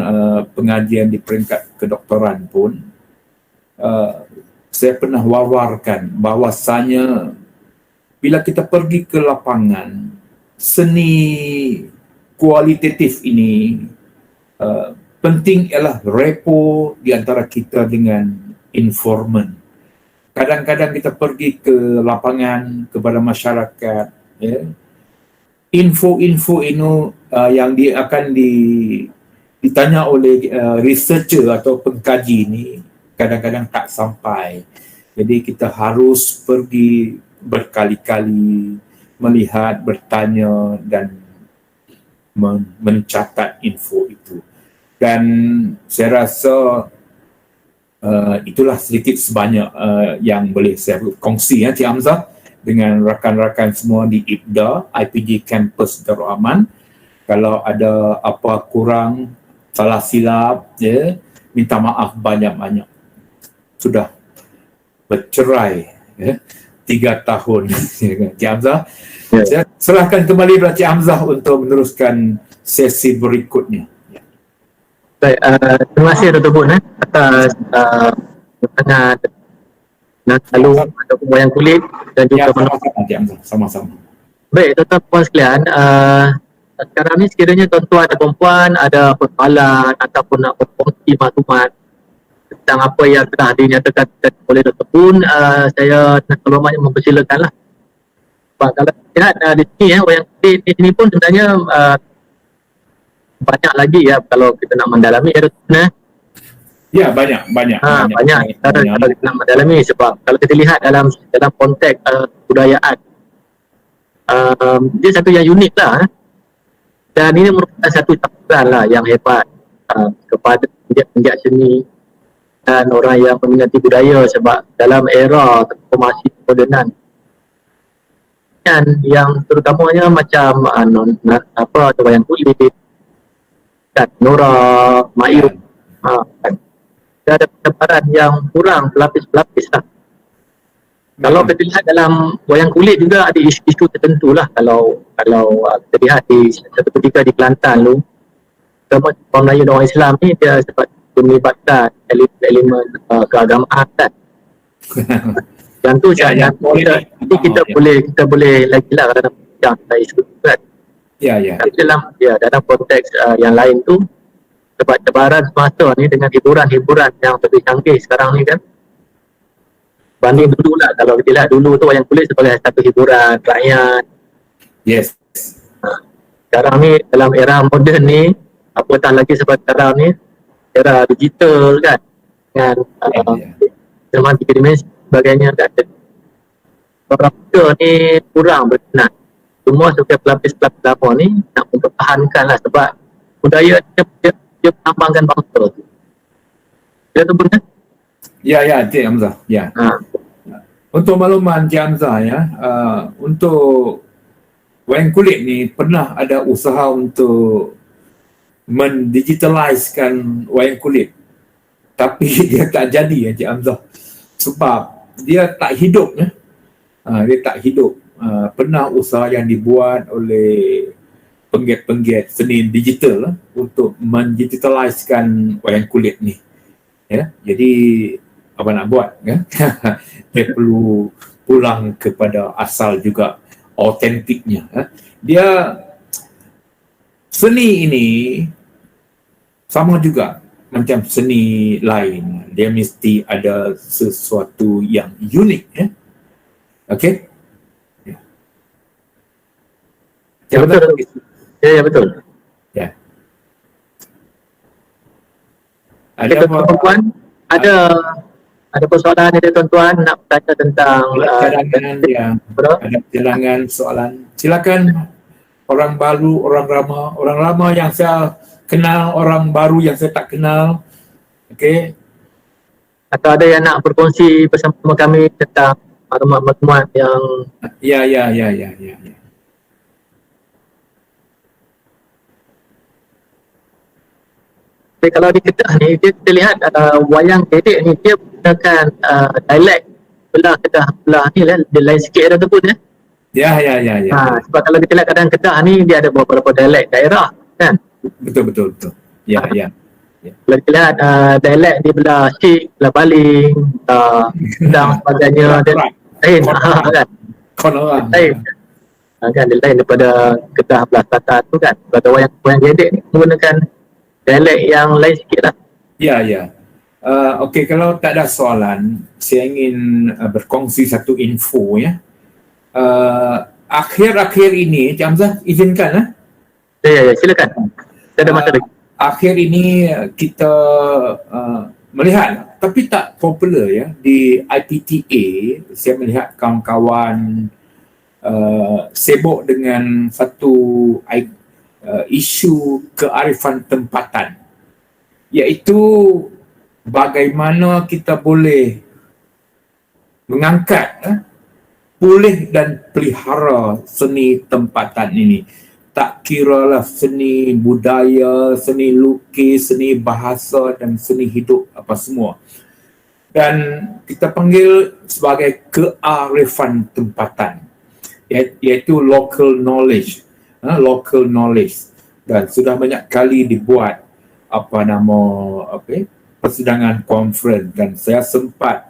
Speaker 2: pengajian di peringkat kedoktoran pun, saya pernah wawarkan bahawasanya bila kita pergi ke lapangan, seni kualitatif ini penting ialah repo di antara kita dengan informan. Kadang-kadang kita pergi ke lapangan kepada masyarakat, ya, info-info ini yang akan ditanya oleh researcher atau pengkaji ini kadang-kadang tak sampai. Jadi kita harus pergi berkali-kali melihat, bertanya dan mencatat info itu. Dan saya rasa itulah sedikit sebanyak yang boleh saya kongsi ya, Cik Hamzah, dengan rakan-rakan semua di IPDA, IPG Campus Darul Aman. Kalau ada apa kurang, salah silap, ya, minta maaf banyak-banyak. Sudah bercerai ya, 3 tahun. Cik Hamzah, saya serahkan kembali kepada Cik Hamzah untuk meneruskan sesi berikutnya.
Speaker 1: Baik, terima kasih Dr. Bun atas keterangan Nang Talung ataupun wayang kulit dan juga
Speaker 2: sama-sama.
Speaker 1: Baik, tuan-tuan puan sekalian, sekarang ni sekiranya tuan-tuan dan puan ada persoalan ataupun nak berkongsi maklumat tentang apa yang telah dinyatakan oleh Dr. Bun, saya nak hormatnya mempersilakanlah. Sebab kalau kita lihat di sini ya, wayang kulit di sini pun sebenarnya banyak lagi ya kalau kita nak mendalami ya Dr. Bun.
Speaker 2: Ya, banyak.
Speaker 1: Kalau kita nak mendalami, sebab kalau kita lihat dalam konteks budayaan, dia satu yang unik lah. Dan ini merupakan satu catatan lah yang hebat kepada penjat seni dan orang yang meminati budaya, sebab dalam era transformasi modernan yang terutamanya macam wayang kulit dan Nora, Mayur, kan. Dia ada penyebaran yang kurang berlapis-lapis lah. Kalau kita lihat dalam wayang kulit juga ada isu-isu tertentu lah. Kalau kita lihat di satu ketika di Kelantan tu, orang Melayu dan orang Islam ni dia sempat melibatkan elemen keagamaan kan. Yang tu kita boleh lagi lah dalam isu tu kan. Tapi dalam konteks yang lain tu, sebab cabaran semasa ni dengan hiburan-hiburan yang lebih canggih sekarang ni kan, banding dulu lah. Kalau kita lihat dulu tu wayang kulit sebagai satu hiburan rakyat.
Speaker 2: Yes.
Speaker 1: Sekarang ni dalam era moden ni, apatah lagi sebab sekarang ni era digital kan, dengan zaman 3 dimensi sebagainya kan. Orang muda ni kurang berkenan semua sebagai pelapis-pelapis lama ni nak mempertahankan lah, sebab budaya dia melambangkan bangsa tu. Dia tu benar?
Speaker 2: Ya, Cik Hamzah. Ya. Untuk makluman Cik Hamzah ya, untuk wayang kulit ni pernah ada usaha untuk mendigitalisekan wayang kulit. Tapi dia tak jadi ya Cik Hamzah. Sebab dia tak hidup ya. Dia tak hidup. Pernah usaha yang dibuat oleh penggiat-penggiat seni digital untuk mendigitalisekan wayang kulit ni. Ya, jadi apa nak buat ya? Dia perlu pulang kepada asal juga, autentiknya. Dia seni ini sama juga macam seni lain, dia mesti ada sesuatu yang unik ya. Okey?
Speaker 1: Ya, betul. Ya, betul.
Speaker 2: Ya.
Speaker 1: Ada tuan-tuan, ada persoalan ada tuan-tuan nak bertanya tentang
Speaker 2: cadangan yang ada cadangan soalan. Silakan, orang baru, orang lama yang saya kenal, orang baru yang saya tak kenal. Okey.
Speaker 1: Atau ada yang nak berkongsi bersama kami tentang maklumat-maklumat yang
Speaker 2: Ya.
Speaker 1: kalau di Kedah ni, kita lihat wayang gedek ni dia menggunakan dialek belah Kedah belah ni lah, dia lain sikit dah tersebut ya.
Speaker 2: Ya.
Speaker 1: Sebab kalau kita lihat kadang Kedah ni dia ada beberapa dialek daerah kan.
Speaker 2: Betul. Ya.
Speaker 1: Kalau kita lihat dialek di belah Syek, belah Baling, dan sebagainya dia lain kan.
Speaker 2: Konoran.
Speaker 1: Lain. Kan dia lain daripada Kedah belah selatan tu kan. Sebab wayang gedek ni menggunakan dialek yang lain sikit lah.
Speaker 2: Ya. Okey, kalau tak ada soalan, saya ingin berkongsi satu info ya. Akhir-akhir ini, Cik Hamzah, izinkan
Speaker 1: Ya, silakan. Saya ada masa lagi.
Speaker 2: Akhir ini kita melihat, tapi tak popular ya, di IPTA, saya melihat kawan-kawan sibuk dengan satu isu kearifan tempatan, iaitu bagaimana kita boleh mengangkat, pulih dan pelihara seni tempatan ini. Tak kiralah seni budaya, seni lukis, seni bahasa dan seni hidup apa semua. Dan kita panggil sebagai kearifan tempatan, iaitu local knowledge. Dan sudah banyak kali dibuat persidangan konferens, dan saya sempat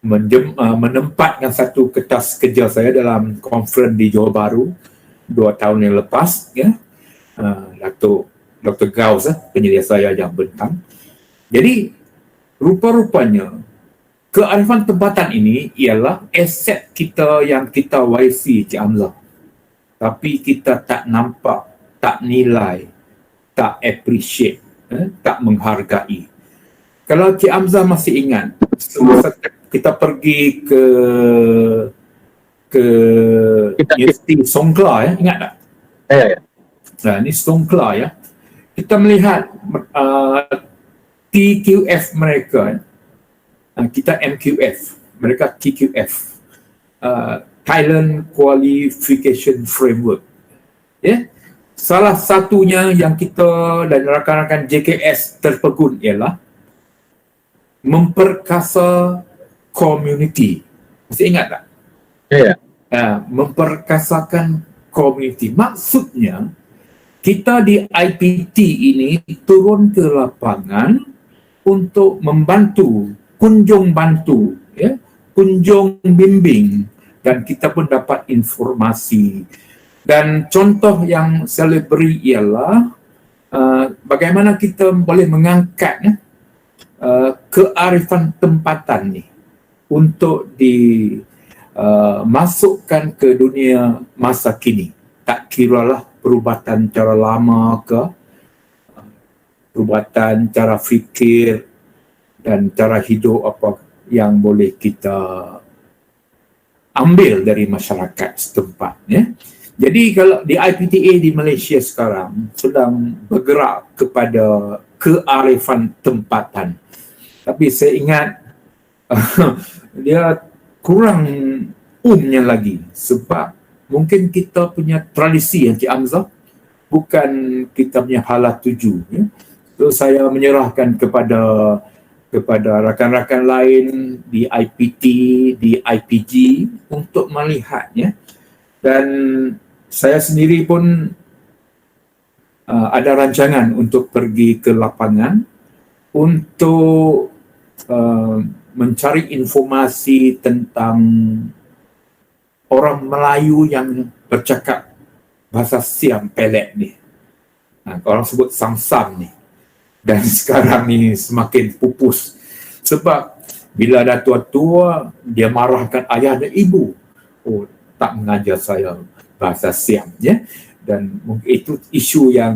Speaker 2: menempatkan satu kertas kerja saya dalam konferens di Johor Bahru 2 tahun yang lepas ya. Dr. Gauss penyedia saya yang bentang. Jadi rupa-rupanya kearifan tempatan ini ialah aset kita yang kita warisi, Cik Hamzah. Tapi kita tak nampak, tak nilai, tak appreciate, tak menghargai. Kalau Cik Hamzah masih ingat, semasa kita pergi ke Universiti Songkla ya, ingat tak?
Speaker 1: Ya.
Speaker 2: Nah, ini Songkla ya. Kita melihat TQF mereka, kita MQF, mereka TQF, Thailand Qualification Framework. Ya. Salah satunya yang kita dan rakan-rakan JKS terpegun ialah memperkasa community. Masih ingat tak?
Speaker 1: Ya.
Speaker 2: Memperkasakan community. Maksudnya, kita di IPT ini turun ke lapangan untuk membantu, kunjung bantu, ya, kunjung bimbing, dan kita pun dapat informasi. Dan contoh yang saya beri ialah bagaimana kita boleh mengangkat kearifan tempatan ni untuk dimasukkan ke dunia masa kini. Tak kiralah perubatan cara lama ke, perubatan cara fikir dan cara hidup apa yang boleh kita ambil dari masyarakat setempat, ya. Jadi kalau di IPTA di Malaysia sekarang sedang bergerak kepada kearifan tempatan. Tapi saya ingat dia kurang umumnya lagi, sebab mungkin kita punya tradisi, Encik Hamzah, bukan kita punya halah tuju, ya. So saya menyerahkan kepada rakan-rakan lain di IPT, di IPG untuk melihatnya. Dan saya sendiri pun ada rancangan untuk pergi ke lapangan untuk mencari informasi tentang orang Melayu yang bercakap bahasa Siam Pelet ni. Orang sebut Sam-Sam ni. Dan sekarang ni semakin pupus. Sebab bila dah tua-tua, dia marahkan ayah dan ibu. Oh, tak mengajar saya bahasa Siam, ya. Dan itu isu yang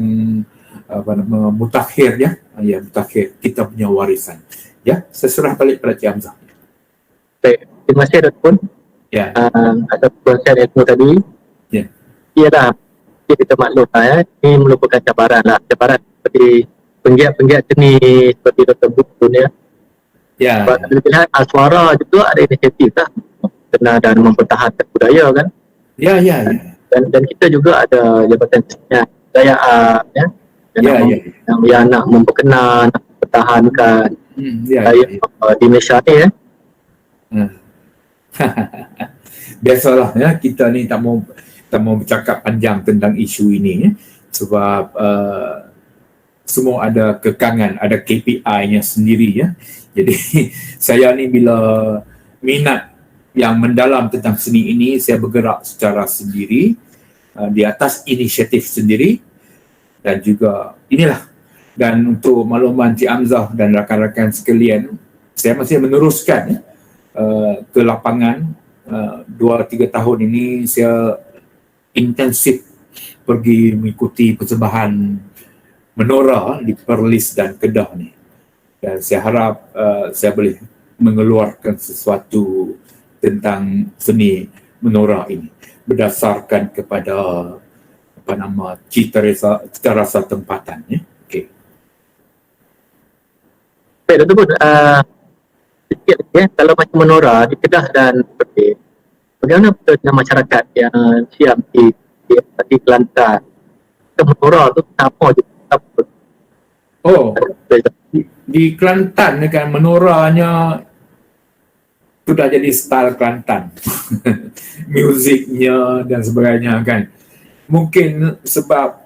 Speaker 2: mutakhir, ya. Ya, mutakhir, kita punya warisan. Ya, saya serah balik pada Cik Hamzah.
Speaker 1: Baik, terima kasih Dr. Pun.
Speaker 2: Ya.
Speaker 1: Atas perkongsian ilmu tadi.
Speaker 2: Ya.
Speaker 1: Ialah, kita maklum lah, ya. Ini merupakan cabaran lah. Cabaran seperti penggiat-penggiat seni seperti Dr. Pun, ya.
Speaker 2: Ya.
Speaker 1: Sebab kita lihat suara juga ada inisiatif lah. Kena dan mempertahankan budaya kan.
Speaker 2: Ya.
Speaker 1: Dan kita juga ada jabatan kebudayaan, ya. Yang nak memperkenal, nak mempertahankan di Malaysia ni, ya.
Speaker 2: Biasalah, ya, kita ni tak mau bercakap panjang tentang isu ini, ya. Sebab semua ada kekangan, ada KPI-nya sendiri, ya. Jadi saya ni bila minat yang mendalam tentang seni ini, saya bergerak secara sendiri di atas inisiatif sendiri. Dan juga inilah, dan untuk makluman Cik Hamzah dan rakan-rakan sekalian, saya masih meneruskan ke lapangan. 2-3 tahun ini saya intensif pergi mengikuti persembahan menora di Perlis dan Kedah ni. Dan saya harap saya boleh mengeluarkan sesuatu tentang seni menora ini berdasarkan kepada cita rasa tempatan, ya. Okey.
Speaker 1: Baik, Dr. Pun, sikit lagi, ya. Kalau macam menora di Kedah dan Perlis, bagaimana betul dengan masyarakat yang Siam di Kelantan? Menora tu apa je?
Speaker 2: Oh, di Kelantan ni kan menoranya sudah jadi style Kelantan. Musiknya dan sebagainya kan. Mungkin sebab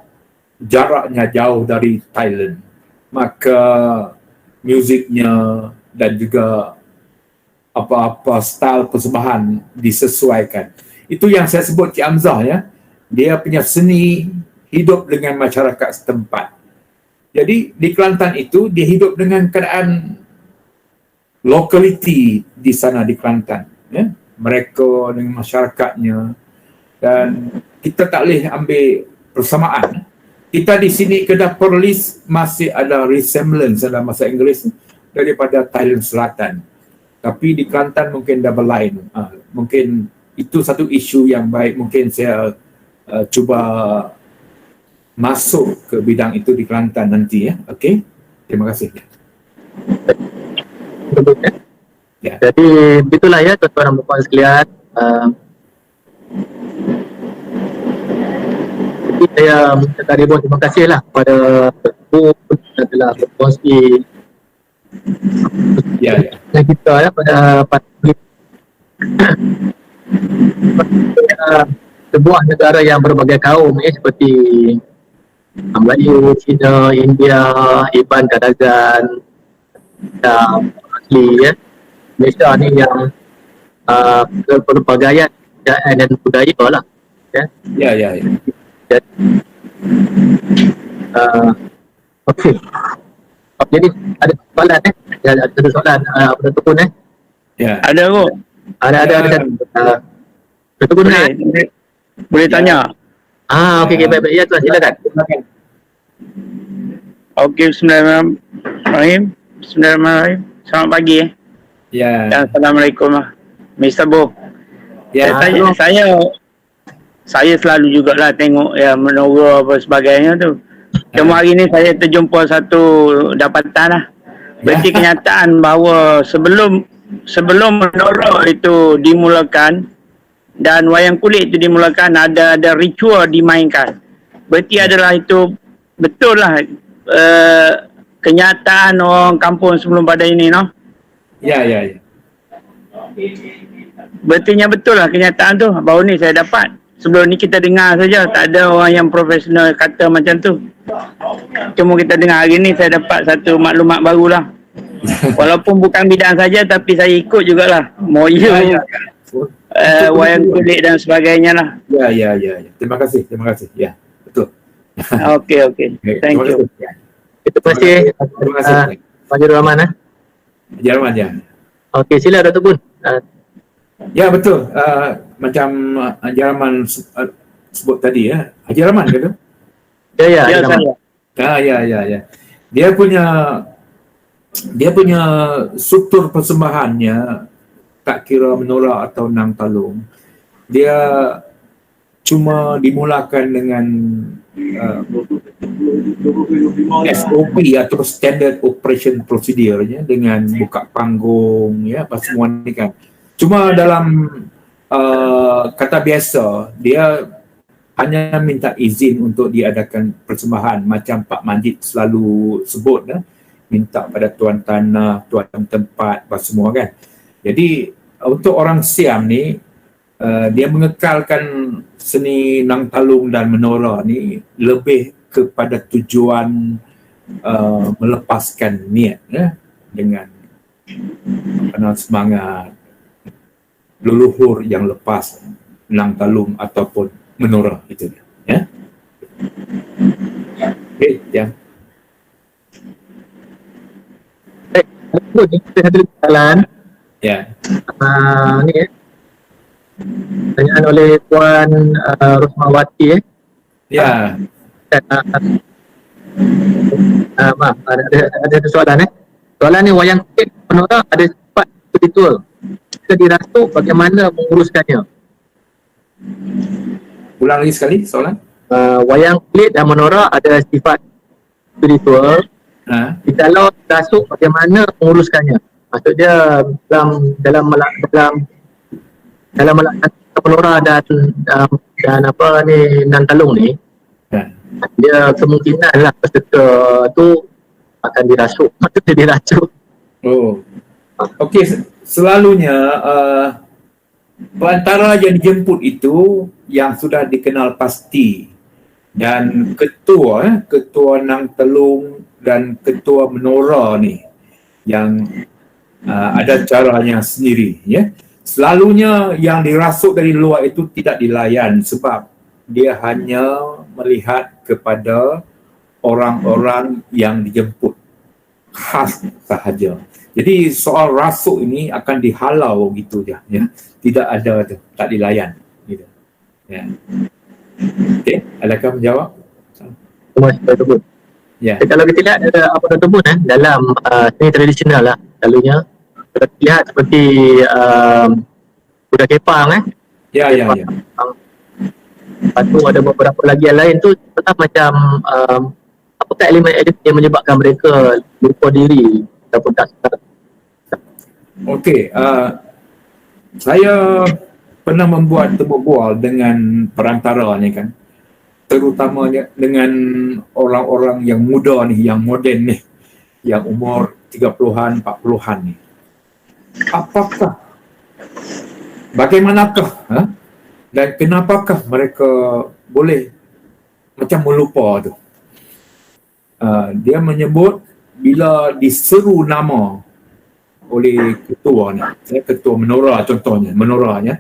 Speaker 2: jaraknya jauh dari Thailand, maka musiknya dan juga apa-apa style persembahan disesuaikan. Itu yang saya sebut Cik Hamzah, ya. Dia punya seni hidup dengan masyarakat setempat. Jadi di Kelantan itu dia hidup dengan keadaan lokaliti di sana di Kelantan, ya. Mereka dengan masyarakatnya, dan kita tak boleh ambil persamaan. Kita di sini Kedah Perlis masih ada resemblance dalam bahasa Inggeris daripada Thailand Selatan. Tapi di Kelantan mungkin dah berlain. Mungkin itu satu isu yang baik. Mungkin saya cuba masuk ke bidang itu di Kelantan nanti, ya. Okey. Terima kasih.
Speaker 1: Ya. Jadi begitulah, ya, tuan-tuan dan puan sekalian. Jadi saya minta ribuan terima kasih lah kepada Ibu yang telah berkongsi dengan kita, ya, pada sebuah negara yang berbagai kaum, ya, seperti Melayu, Cina, India, Iban, Kadagan, dan asli, ya. Malaysia ni yang berpelbagaian dan budaya lah, ya.
Speaker 2: Ya.
Speaker 1: Okey. Jadi ada soalan, ada soalan apa tu pun,
Speaker 2: Ya.
Speaker 3: Ada kok.
Speaker 1: Ada. Betul pun kan?
Speaker 3: Boleh tanya.
Speaker 1: Okey, baik. Ya, tuan, silakan.
Speaker 3: Okey, bismillahirrahmanirrahim. Selamat pagi.
Speaker 2: Ya.
Speaker 3: Dan Assalamualaikum. Mr. Bo.
Speaker 2: Ya,
Speaker 3: Saya selalu jugalah tengok menora apa sebagainya tu. Cuma hari ni saya terjumpa satu dapatan lah. Berarti kenyataan bahawa sebelum menora itu dimulakan dan wayang kulit itu dimulakan, ada ritual dimainkan. Berarti adalah itu betul lah kenyataan orang kampung sebelum pada ini, no?
Speaker 2: ya.
Speaker 3: Berartinya betul lah kenyataan tu. Baru ni saya dapat. Sebelum ni kita dengar saja, tak ada orang yang profesional kata macam tu. Cuma kita dengar hari ni saya dapat satu maklumat barulah. Walaupun bukan bidang saja, tapi saya ikut jugalah. Moyo, wayang kulit dan sebagainya lah.
Speaker 2: Ya. Terima kasih. Ya, betul.
Speaker 3: Okey. Thank you.
Speaker 1: Terima kasih.
Speaker 2: Terima kasih.
Speaker 1: Pak Haji Rahman.
Speaker 2: Jerman ya.
Speaker 1: Okey, sila Dr. Bun.
Speaker 2: Ya, betul. Macam Haji Rahman sebut tadi ya. Haji Rahman ke tu?
Speaker 1: Ya,
Speaker 3: Ya,
Speaker 1: Rahman.
Speaker 3: saya.
Speaker 2: Ya. Dia punya struktur persembahannya, tak kira menora atau nang talung, dia cuma dimulakan dengan SOP atau Standard Operation Procedure-nya, dengan buka panggung ya, apa semua ni kan. Cuma dalam kata biasa, dia hanya minta izin untuk diadakan persembahan, macam Pak Manjid selalu sebut, minta pada tuan tanah, tuan tempat, apa semua kan. Jadi untuk orang Siam ni, dia mengekalkan seni nang talung dan menora ni lebih kepada tujuan melepaskan niat ya, dengan semangat leluhur yang lepas nang talung ataupun menora itu ya. Okey, ya.
Speaker 1: Kita satu jalan.
Speaker 2: Ya.
Speaker 1: Ni tanyaan oleh Puan Rosmawati
Speaker 2: Ya.
Speaker 1: Maaf, ada satu soalan Soalan ni, wayang kulit menora ada sifat spiritual. Jika dirasuk, bagaimana menguruskannya?
Speaker 2: Ulang lagi sekali soalan.
Speaker 1: Wayang kulit dan menora ada sifat spiritual. Kalau dirasuk, bagaimana menguruskannya? Maksudnya dalam melaksanakan menora dan apa ni, nan talung ni, dia kemungkinan lah peserta tu akan dirasuk. Maksudnya dirasuk.
Speaker 2: Oh. Okey, selalunya perantara yang dijemput itu yang sudah dikenal pasti, dan ketua nang telung dan ketua menora ni yang ada caranya sendiri ya. Selalunya yang dirasuk dari luar itu tidak dilayan, sebab dia hanya melihat kepada orang-orang yang dijemput khas sahaja. Jadi soal rasuk ini akan dihalau gitu je ya. Tidak ada tu, tak dilayan gitu. Ya. Okey, adakah menjawab?
Speaker 1: Terima kasih Dr. Bun.
Speaker 2: Ya.
Speaker 1: Kalau kita lihat apa Dr. Bun dalam seni tradisional lah, selalunya kita lihat seperti kuda kepang
Speaker 2: Ya.
Speaker 1: Lepas tu ada beberapa lagi yang lain tu tetap macam apakah elemen-elemen yang menyebabkan mereka lupa diri ataupun tak sedar.
Speaker 2: Okey, saya pernah membuat temu bual dengan perantara ni kan, terutamanya dengan orang-orang yang muda ni, yang moden ni, yang umur 30-an, 40-an ni. Bagaimanakah dan kenapakah mereka boleh macam melupa tu? Dia menyebut bila diseru nama oleh ketua ni, ketua menora contohnya, menoranya,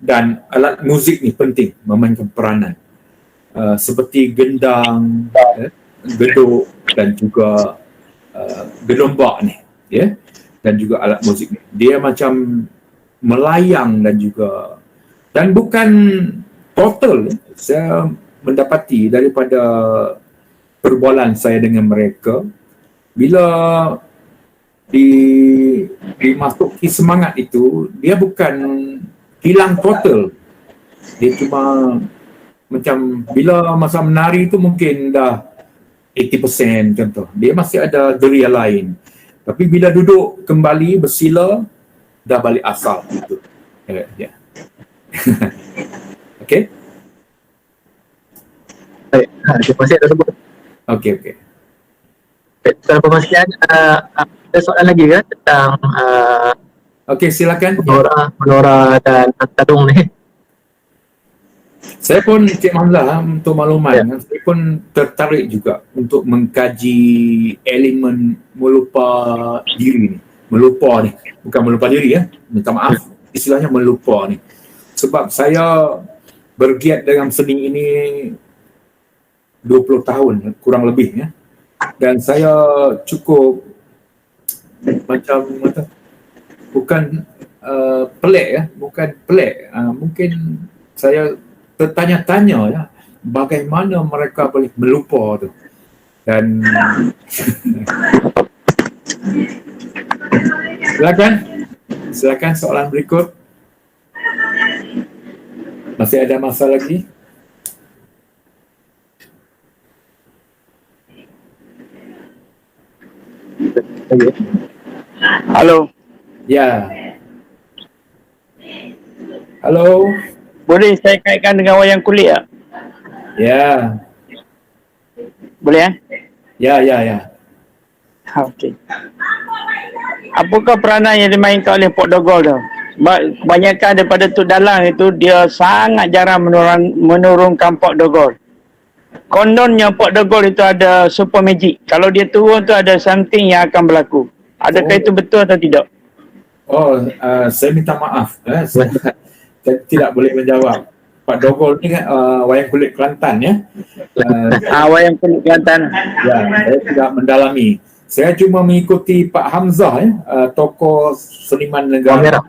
Speaker 2: dan alat muzik ni penting memainkan peranan, seperti gendang, geduk dan juga gelombak ni ya, dan juga alat muzik ni. Dia macam melayang dan bukan total. Saya mendapati daripada perbualan saya dengan mereka, bila dimasuki semangat itu, dia bukan hilang total. Dia cuma macam bila masa menari tu mungkin dah 80% contoh. Dia masih ada geria lain. Tapi bila duduk kembali bersila, dah balik asal gitu. Ya. Okey.
Speaker 1: Baik, terima kasih tersebut.
Speaker 2: Okey.
Speaker 1: Tuan Pemasian, ada soalan lagi ke tentang
Speaker 2: Okey, silakan.
Speaker 1: menora dan tadung ni?
Speaker 2: Saya pun Cik Hamzah, untuk makluman, saya pun tertarik juga untuk mengkaji elemen melupa diri ni. Melupa ni, bukan melupa diri ya. Minta maaf, istilahnya melupa ni. Sebab saya bergiat dalam seni ini 20 tahun kurang lebih ya. Dan saya cukup macam bukan pelik ya, mungkin saya tertanya-tanya ya, bagaimana mereka boleh melupa tu. Dan silakan soalan berikut. Masih ada masa lagi?
Speaker 3: Halo.
Speaker 2: Ya. Halo.
Speaker 3: Boleh saya kaitkan dengan wayang kulit tak?
Speaker 2: Ya.
Speaker 3: Boleh
Speaker 2: Ya.
Speaker 3: Okey. Apakah peranan yang dimainkan oleh Pok Dogol tu? Kebanyakan daripada Tok Dalang itu dia sangat jarang menurunkan Pok Dogol. Kononnya Pok Dogol itu ada super magic. Kalau dia turun tu ada something yang akan berlaku. Adakah itu betul atau tidak?
Speaker 2: Saya minta maaf. Saya tidak boleh menjawab. Pak Dogol ni kan wayang kulit Kelantan ya.
Speaker 3: Wayang kulit Kelantan.
Speaker 2: Ya, saya tidak mendalami. Saya cuma mengikuti Pak Hamzah ya, tokoh seniman negara.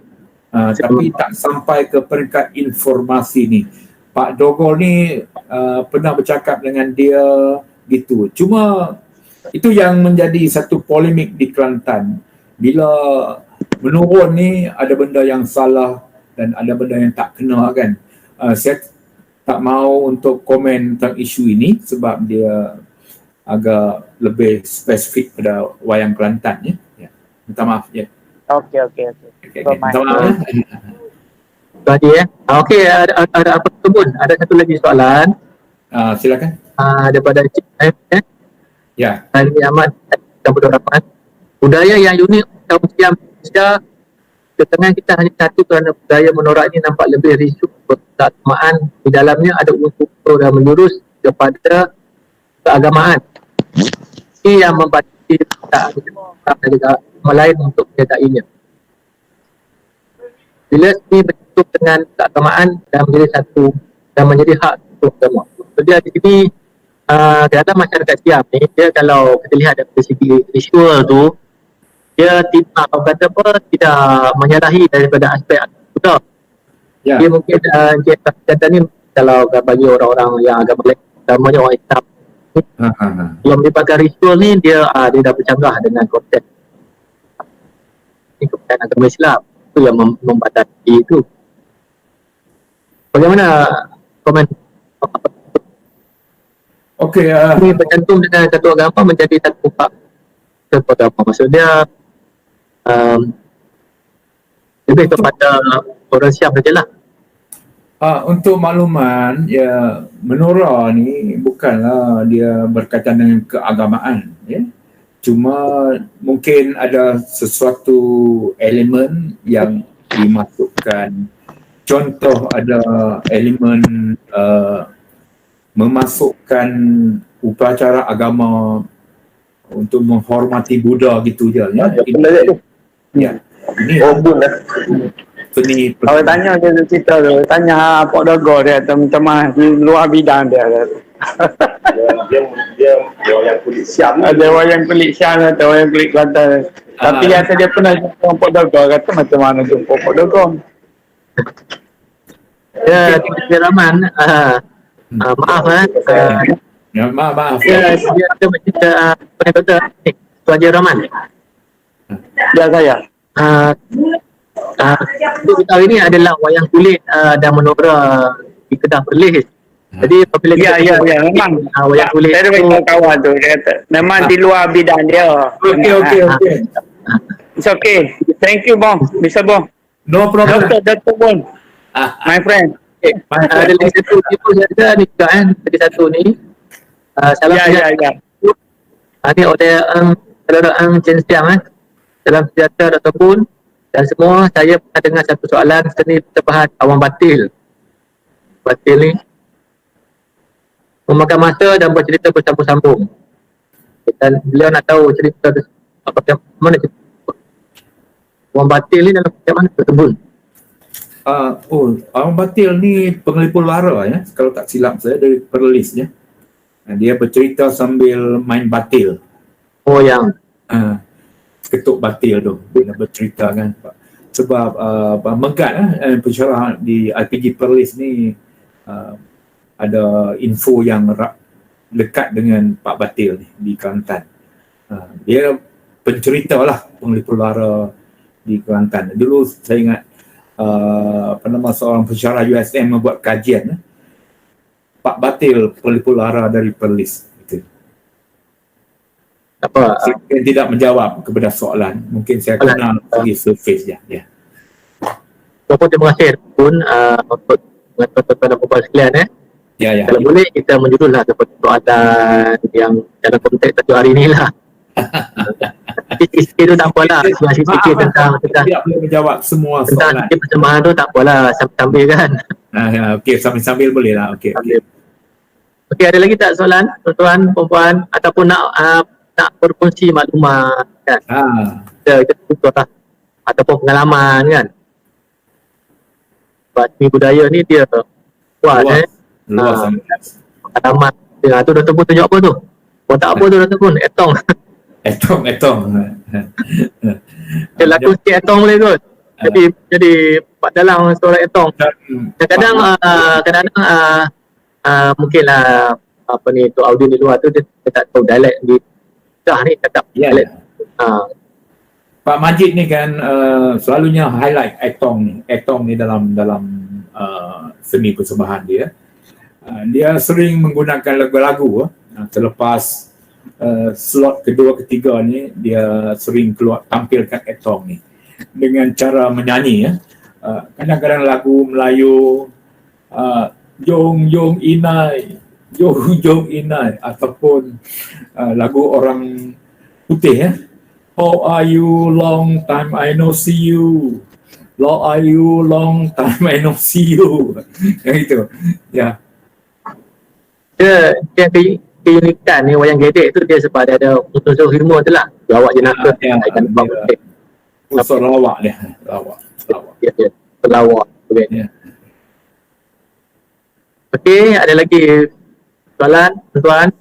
Speaker 2: Tapi tak sampai ke peringkat informasi ni. Pak Dogol ni pernah bercakap dengan dia gitu. Cuma itu yang menjadi satu polemik di Kelantan. Bila menurun ni ada benda yang salah dan ada benda yang tak kena kan. Saya tak mau untuk komen tentang isu ini sebab dia agak lebih spesifik pada wayang Kelantan ya. Minta maaf ya.
Speaker 3: Okey.
Speaker 2: Minta maaf.
Speaker 1: Tadi okey, ada apa tersebut? Ada satu lagi soalan.
Speaker 2: Silakan.
Speaker 1: Daripada Cik
Speaker 2: Ya.
Speaker 1: Ali Ahmad Abdul Rahman. Budaya yang unik dalam Malaysia, ketenangan kita hanya satu kerana budaya menorak ini nampak lebih risuk keagamaan. Di dalamnya ada unsur yang menjurus kepada keagamaan. Ini yang membatasi agama lain untuk menyertainya. Bila ini berbentuk dengan keagamaan dan menjadi satu dan menjadi hak untuk semua. Jadi di sini dalam masyarakat Siam ni, dia kalau kita lihat dari segi visual tu, dia tidak menyalahi daripada aspek budaya.
Speaker 2: Ya.
Speaker 1: Dia mungkin kata ni kalau bagi orang-orang yang agama lain, namanya orang Islam, kalau melibatkan ritual ni dia dah bercanggah dengan konsep ini kepercayaan agama Islam. Itu yang membatasi itu. Bagaimana komen?
Speaker 2: Okey.
Speaker 1: Ini bercantum dengan satu agama menjadi satu hak satu agama. Maksudnya lebih kepada orang Siam sajalah.
Speaker 2: Untuk makluman, ya, menora ni bukanlah dia berkaitan dengan keagamaan, ya. Cuma mungkin ada sesuatu elemen yang dimasukkan. Contoh ada elemen memasukkan upacara agama untuk menghormati Buddha gitu je, ya. Ini seni.
Speaker 3: Kalau tanya dia cerita tu, tanya Pok Dogol dia atau minta maaf di luar bidang dia.
Speaker 4: Dia wayang kulit Siam.
Speaker 3: Ada wayang kulit Siam atau wayang kulit Kelantan. Tapi kata dia pernah jumpa Pok Dogol, kata macam mana jumpa Pok Dogol.
Speaker 1: Ya, Tuan Rahman, maaf
Speaker 2: Ya, maaf.
Speaker 1: dia macam Tuan Rahman.
Speaker 3: Ya saya.
Speaker 1: Untuk kita hari ni adalah wayang kulit dan menora di Kedah Perlis. Jadi apabila
Speaker 3: Ya, memang.
Speaker 1: wayang kulit
Speaker 3: Saya ada
Speaker 1: tu
Speaker 3: kawan tu, dia kata, memang di luar bidang dia.
Speaker 2: Okey.
Speaker 3: It's okay. Thank you, Bong. Mr. Bong.
Speaker 2: No problem.
Speaker 3: Dr. Bong. My friend.
Speaker 1: ada lagi satu tipu saja ni juga kan. Lagi satu ni. Salam
Speaker 3: Ya.
Speaker 1: Ini oleh saudara Chen Siang Salam sejahtera Dr. Pun dan semua. Saya pernah dengar satu soalan seni persembahan awan batil. Batil ni memakan masa dan bercerita bersambung-sambung. Dan beliau nak tahu cerita macam mana cerita awan batil ni dalam macam mana Dr. Pun?
Speaker 2: Awan batil ni pengelipur lara ya, kalau tak silap saya, dari Perlis ya. Dia bercerita sambil main batil.
Speaker 1: Oh yang
Speaker 2: Ketuk batil tu dia bercerita kan. Sebab Megat pensyarah di RPG Perlis ni ada info yang dekat dengan Pak Batil ni di Kelantan. Dia pencerita lah pengelipur lara di Kelantan. Dulu saya ingat seorang pensyarah USM membuat kajian Pak Batil pengelipur lara dari Perlis.
Speaker 1: apa
Speaker 2: Saya tidak menjawab kepada soalan. Mungkin saya kenal pergi surface je. Ya.
Speaker 1: terima kasih pun untuk tuan-tuan dan puan sekalian
Speaker 2: Ya.
Speaker 1: Kalau boleh kita menjudullah seperti soalan yang dalam konteks tajuk hari ni lah. Sikit tu tak apalah. Sikit tentang
Speaker 2: tidak boleh menjawab semua soalan.
Speaker 1: sikit persembahan tu tak apalah, sambil kan.
Speaker 2: Okey, sambil boleh lah. Okey.
Speaker 1: Okey, ada lagi tak soalan tuan-tuan, puan-puan ataupun nak berkongsi maklumat kan? Kita tutup lah. Ataupun pengalaman kan. Sebab seni budaya ni dia kuat
Speaker 2: Luas sangat.
Speaker 1: pengalaman. Tu Dr. Pun tunjuk apa tu? Oh tak apa tu Dr. Pun, etong.
Speaker 2: Etong.
Speaker 1: Dia laku sikit etong boleh kot. Jadi Pak Dalang seorang etong. Kadang-kadang mungkinlah apa ni tu audio di luar tu dia tak tahu dialek di dah ni cakap dialek.
Speaker 2: Pak Majid ni kan selalunya highlight etong ni dalam seni persembahan dia. Dia sering menggunakan lagu-lagu terlepas slot kedua ketiga ni dia sering tampilkan etong ni dengan cara menyanyi kadang-kadang lagu Melayu Jong Inai ataupun lagu orang putih How are you, long time I no see you. How are you, long time I no see you. Yang itu. Ya.
Speaker 1: Dia keunikan ni wayang gedek tu dia sebab dia ada unsur humor tu lah. Dia awak jenaka
Speaker 2: unsur lawak dia. Lawak.
Speaker 1: Dia pelawak.
Speaker 2: Ya.
Speaker 1: Okey, ada lagi soalan tuan-tuan?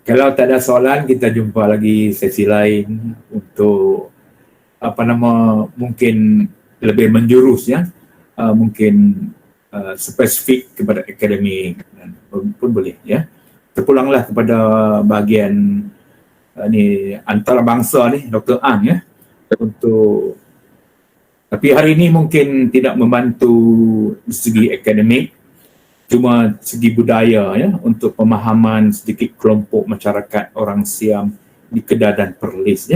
Speaker 2: Kalau tak ada soalan, kita jumpa lagi sesi lain untuk mungkin lebih menjurus mungkin spesifik kepada akademik pun boleh ya. Terpulanglah kepada bahagian ni antarabangsa ni Dr. Ang untuk, tapi hari ini mungkin tidak membantu segi akademik, cuma segi budaya untuk pemahaman sedikit kelompok masyarakat orang Siam di Kedah dan Perlis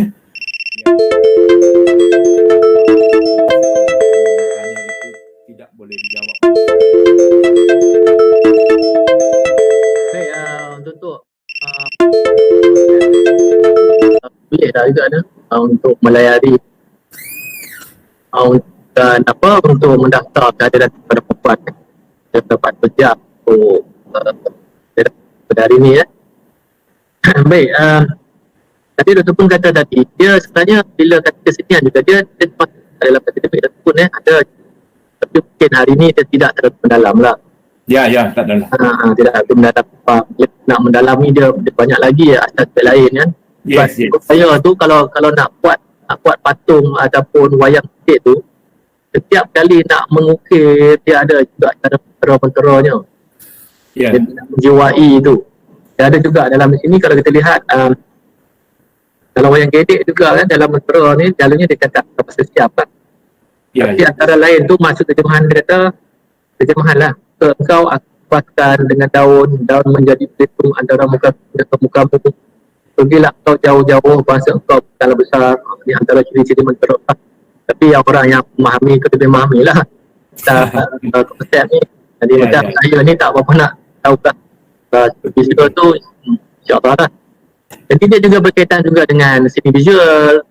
Speaker 2: tidak boleh dijawab.
Speaker 1: Baik, untuk boleh dah juga untuk melayari dan untuk mendaftar kehadiran kepada perempuan dapat kerja untuk pada hari ini Baik, tadi Dr. Pun kata tadi dia sebenarnya bila kata kesenian juga dia dalam akademik Dr. Pun ada, tapi mungkin hari ini dia tidak terlalu mendalam lah.
Speaker 2: Ya, tak dalam.
Speaker 1: Tidak mendalam. Nak mendalami dia banyak lagi aspek lain kan.
Speaker 2: Yes.
Speaker 1: Saya tu kalau nak buat patung ataupun wayang kulit tu, setiap kali nak mengukir dia ada juga cara mentera-menteranya. Dia nak menjiwai tu. Dia ada juga dalam sini kalau kita lihat Kalau wayang gedek juga kan dalam mentera ni jalurnya dia kata pasal siap kan.
Speaker 2: Ya,
Speaker 1: Tapi
Speaker 2: ya.
Speaker 1: antara lain tu maksud terjemahan dia kata terjemahan lah. Engkau akuatkan dengan daun menjadi pelindung antara muka ke mukamu. Pergilah kau jauh-jauh bangsa engkau skala besar di antara ciri-ciri mentera. Tapi yang orang yang memahami itu lebih memahami lah. Konsep ni. Jadi
Speaker 2: Ya,
Speaker 1: macam
Speaker 2: ya.
Speaker 1: saya ni tak apa-apa nak tahu kan. Visual tu insyaAllah lah. Jadi dia juga berkaitan juga dengan seni visual.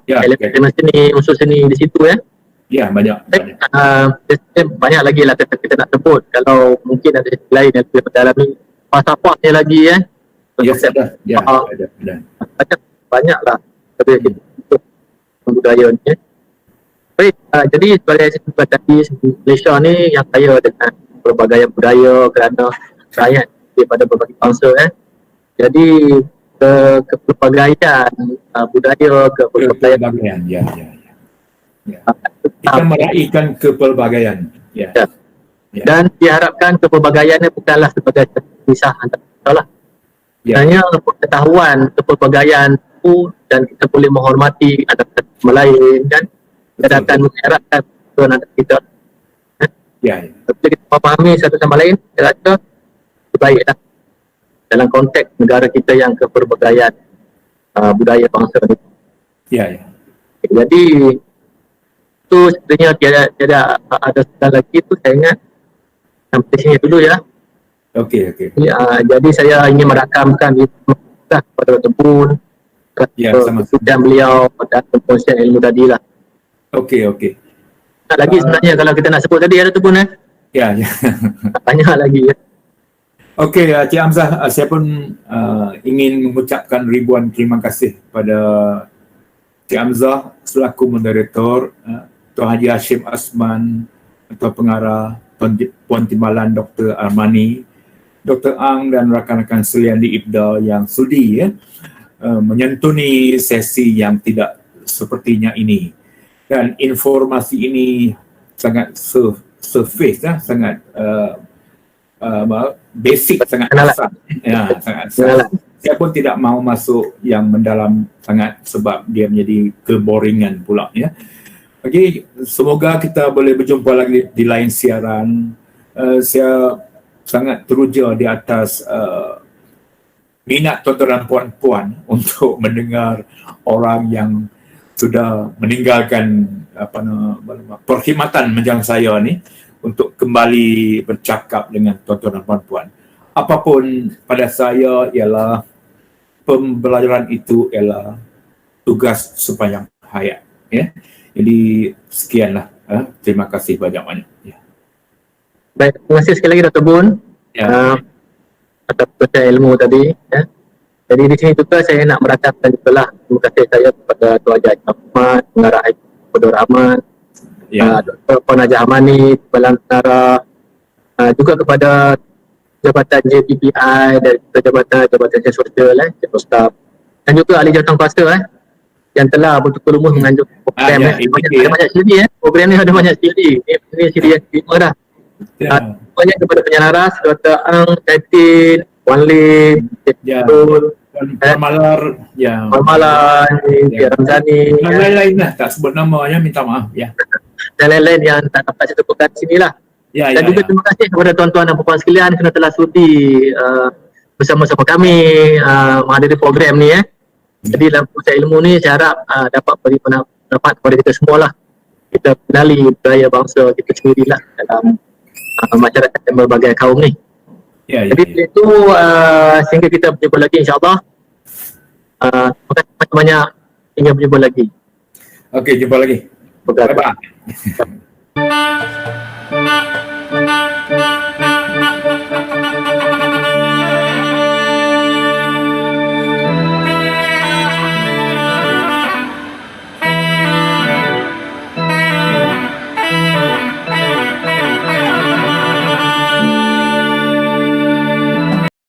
Speaker 2: Ya,
Speaker 1: Elemen seni, unsur seni di situ ya.
Speaker 2: Ya, banyak.
Speaker 1: Banyak lagi lah kita nak sebut. Kalau mungkin ada lain yang kita mendalami falsafahnya lagi ya.
Speaker 2: Ya, ada. Ya, ada.
Speaker 1: Banyak lah untuk budaya ni. Baik, jadi sebagai sebab tadi Malaysia ni yang kaya dengan pelbagaian budaya kerana rakyat daripada berbagai bangsa Jadi kepelbagaian budaya,
Speaker 2: Kepelbagaian, ya. Kita meraihkan kepelbagaian. Ya.
Speaker 1: Dan diharapkan kepelbagaiannya bukanlah sebagai pisah antara kita lah.
Speaker 2: Ya.
Speaker 1: Hanya pengetahuan kepelbagaian itu dan kita boleh menghormati antara sama lain kan. Kita akan mengharapkan antara kita.
Speaker 2: Ya.
Speaker 1: Bila kita memahami satu sama lain, saya rasa sebaiklah dalam konteks negara kita yang kepelbagaian budaya bangsa ni.
Speaker 2: Ya.
Speaker 1: Jadi itu sebenarnya tiada ada sekali lagi tu saya ingat sampai sini dulu ya.
Speaker 2: Okey.
Speaker 1: Jadi saya ingin merakamkan itu kepada Tebun,
Speaker 2: Ya, sama-sama.
Speaker 1: dan beliau pada konsep ilmu tadi lah.
Speaker 2: Okey.
Speaker 1: Tak lagi sebenarnya kalau kita nak sebut tadi ada Tebun
Speaker 2: Ya.
Speaker 1: banyak lagi ya.
Speaker 2: Okey, Cik Hamzah, saya pun ingin mengucapkan ribuan terima kasih pada Cik Hamzah selaku moderator, Tuan Haji Hashim Asman, Ketua Pengarah, Puan Timbalan Dr. Armani, Dr. Ang dan rakan-rakan sekalian di IPDA yang sudi menyentuni sesi yang tidak sepertinya ini. Dan informasi ini sangat surface, sangat basic, sangat asal. Ya, sangat asal. Saya pun tidak mahu masuk yang mendalam sangat sebab dia menjadi keboringan pula ya. Okey, semoga kita boleh berjumpa lagi di lain siaran. Saya sangat teruja di atas minat tuan-tuan dan puan-puan untuk mendengar orang yang sudah meninggalkan perkhidmatan macam saya ni untuk kembali bercakap dengan tuan-tuan dan puan-puan. Apapun pada saya ialah pembelajaran itu ialah tugas sepanjang hayat ya. Jadi sekianlah. Terima kasih banyak-banyak. Ya.
Speaker 1: Baik, terima kasih sekali lagi Dr. Bun atas percaya ilmu tadi ya. Jadi di sini juga saya nak merakatkan juga lah terima kasih saya kepada Tuan Haji Ahmad, Pengarah Dr. Rahman, Dr. Puan Haji Amani, Kepala Pengarah, juga kepada Jabatan JPPI dan Jabatan Sosial Staf, dan juga ahli jawatan kuasa yang telah betul-betul rumus mengandung program ada banyak siri program ni ada banyak siri. Ini siri yang kelima dah. Banyak kepada penyelaras Dr. Ang, Katin, Wan Lim,
Speaker 2: Puan Malar,
Speaker 1: Puan Malar, Ramzani,
Speaker 2: dan lain-lain lah, tak sebut nama ya, minta maaf ya.
Speaker 1: Dan lain-lain yang tak dapat saya sebutkan di sini lah. Dan juga terima kasih kepada tuan-tuan dan puan sekalian kerana telah sudi bersama-sama kami menghadiri program ni Jadi dalam proses ilmu ni saya harap dapat beri pendapat kepada kita semua lah. Kita kenali budaya bangsa kita sendirilah dalam masyarakat dan berbagai kaum ni. Jadi itu sehingga kita berjumpa lagi insyaAllah. Terima kasih banyak hingga berjumpa lagi.
Speaker 2: Okey, jumpa lagi. Bye-bye.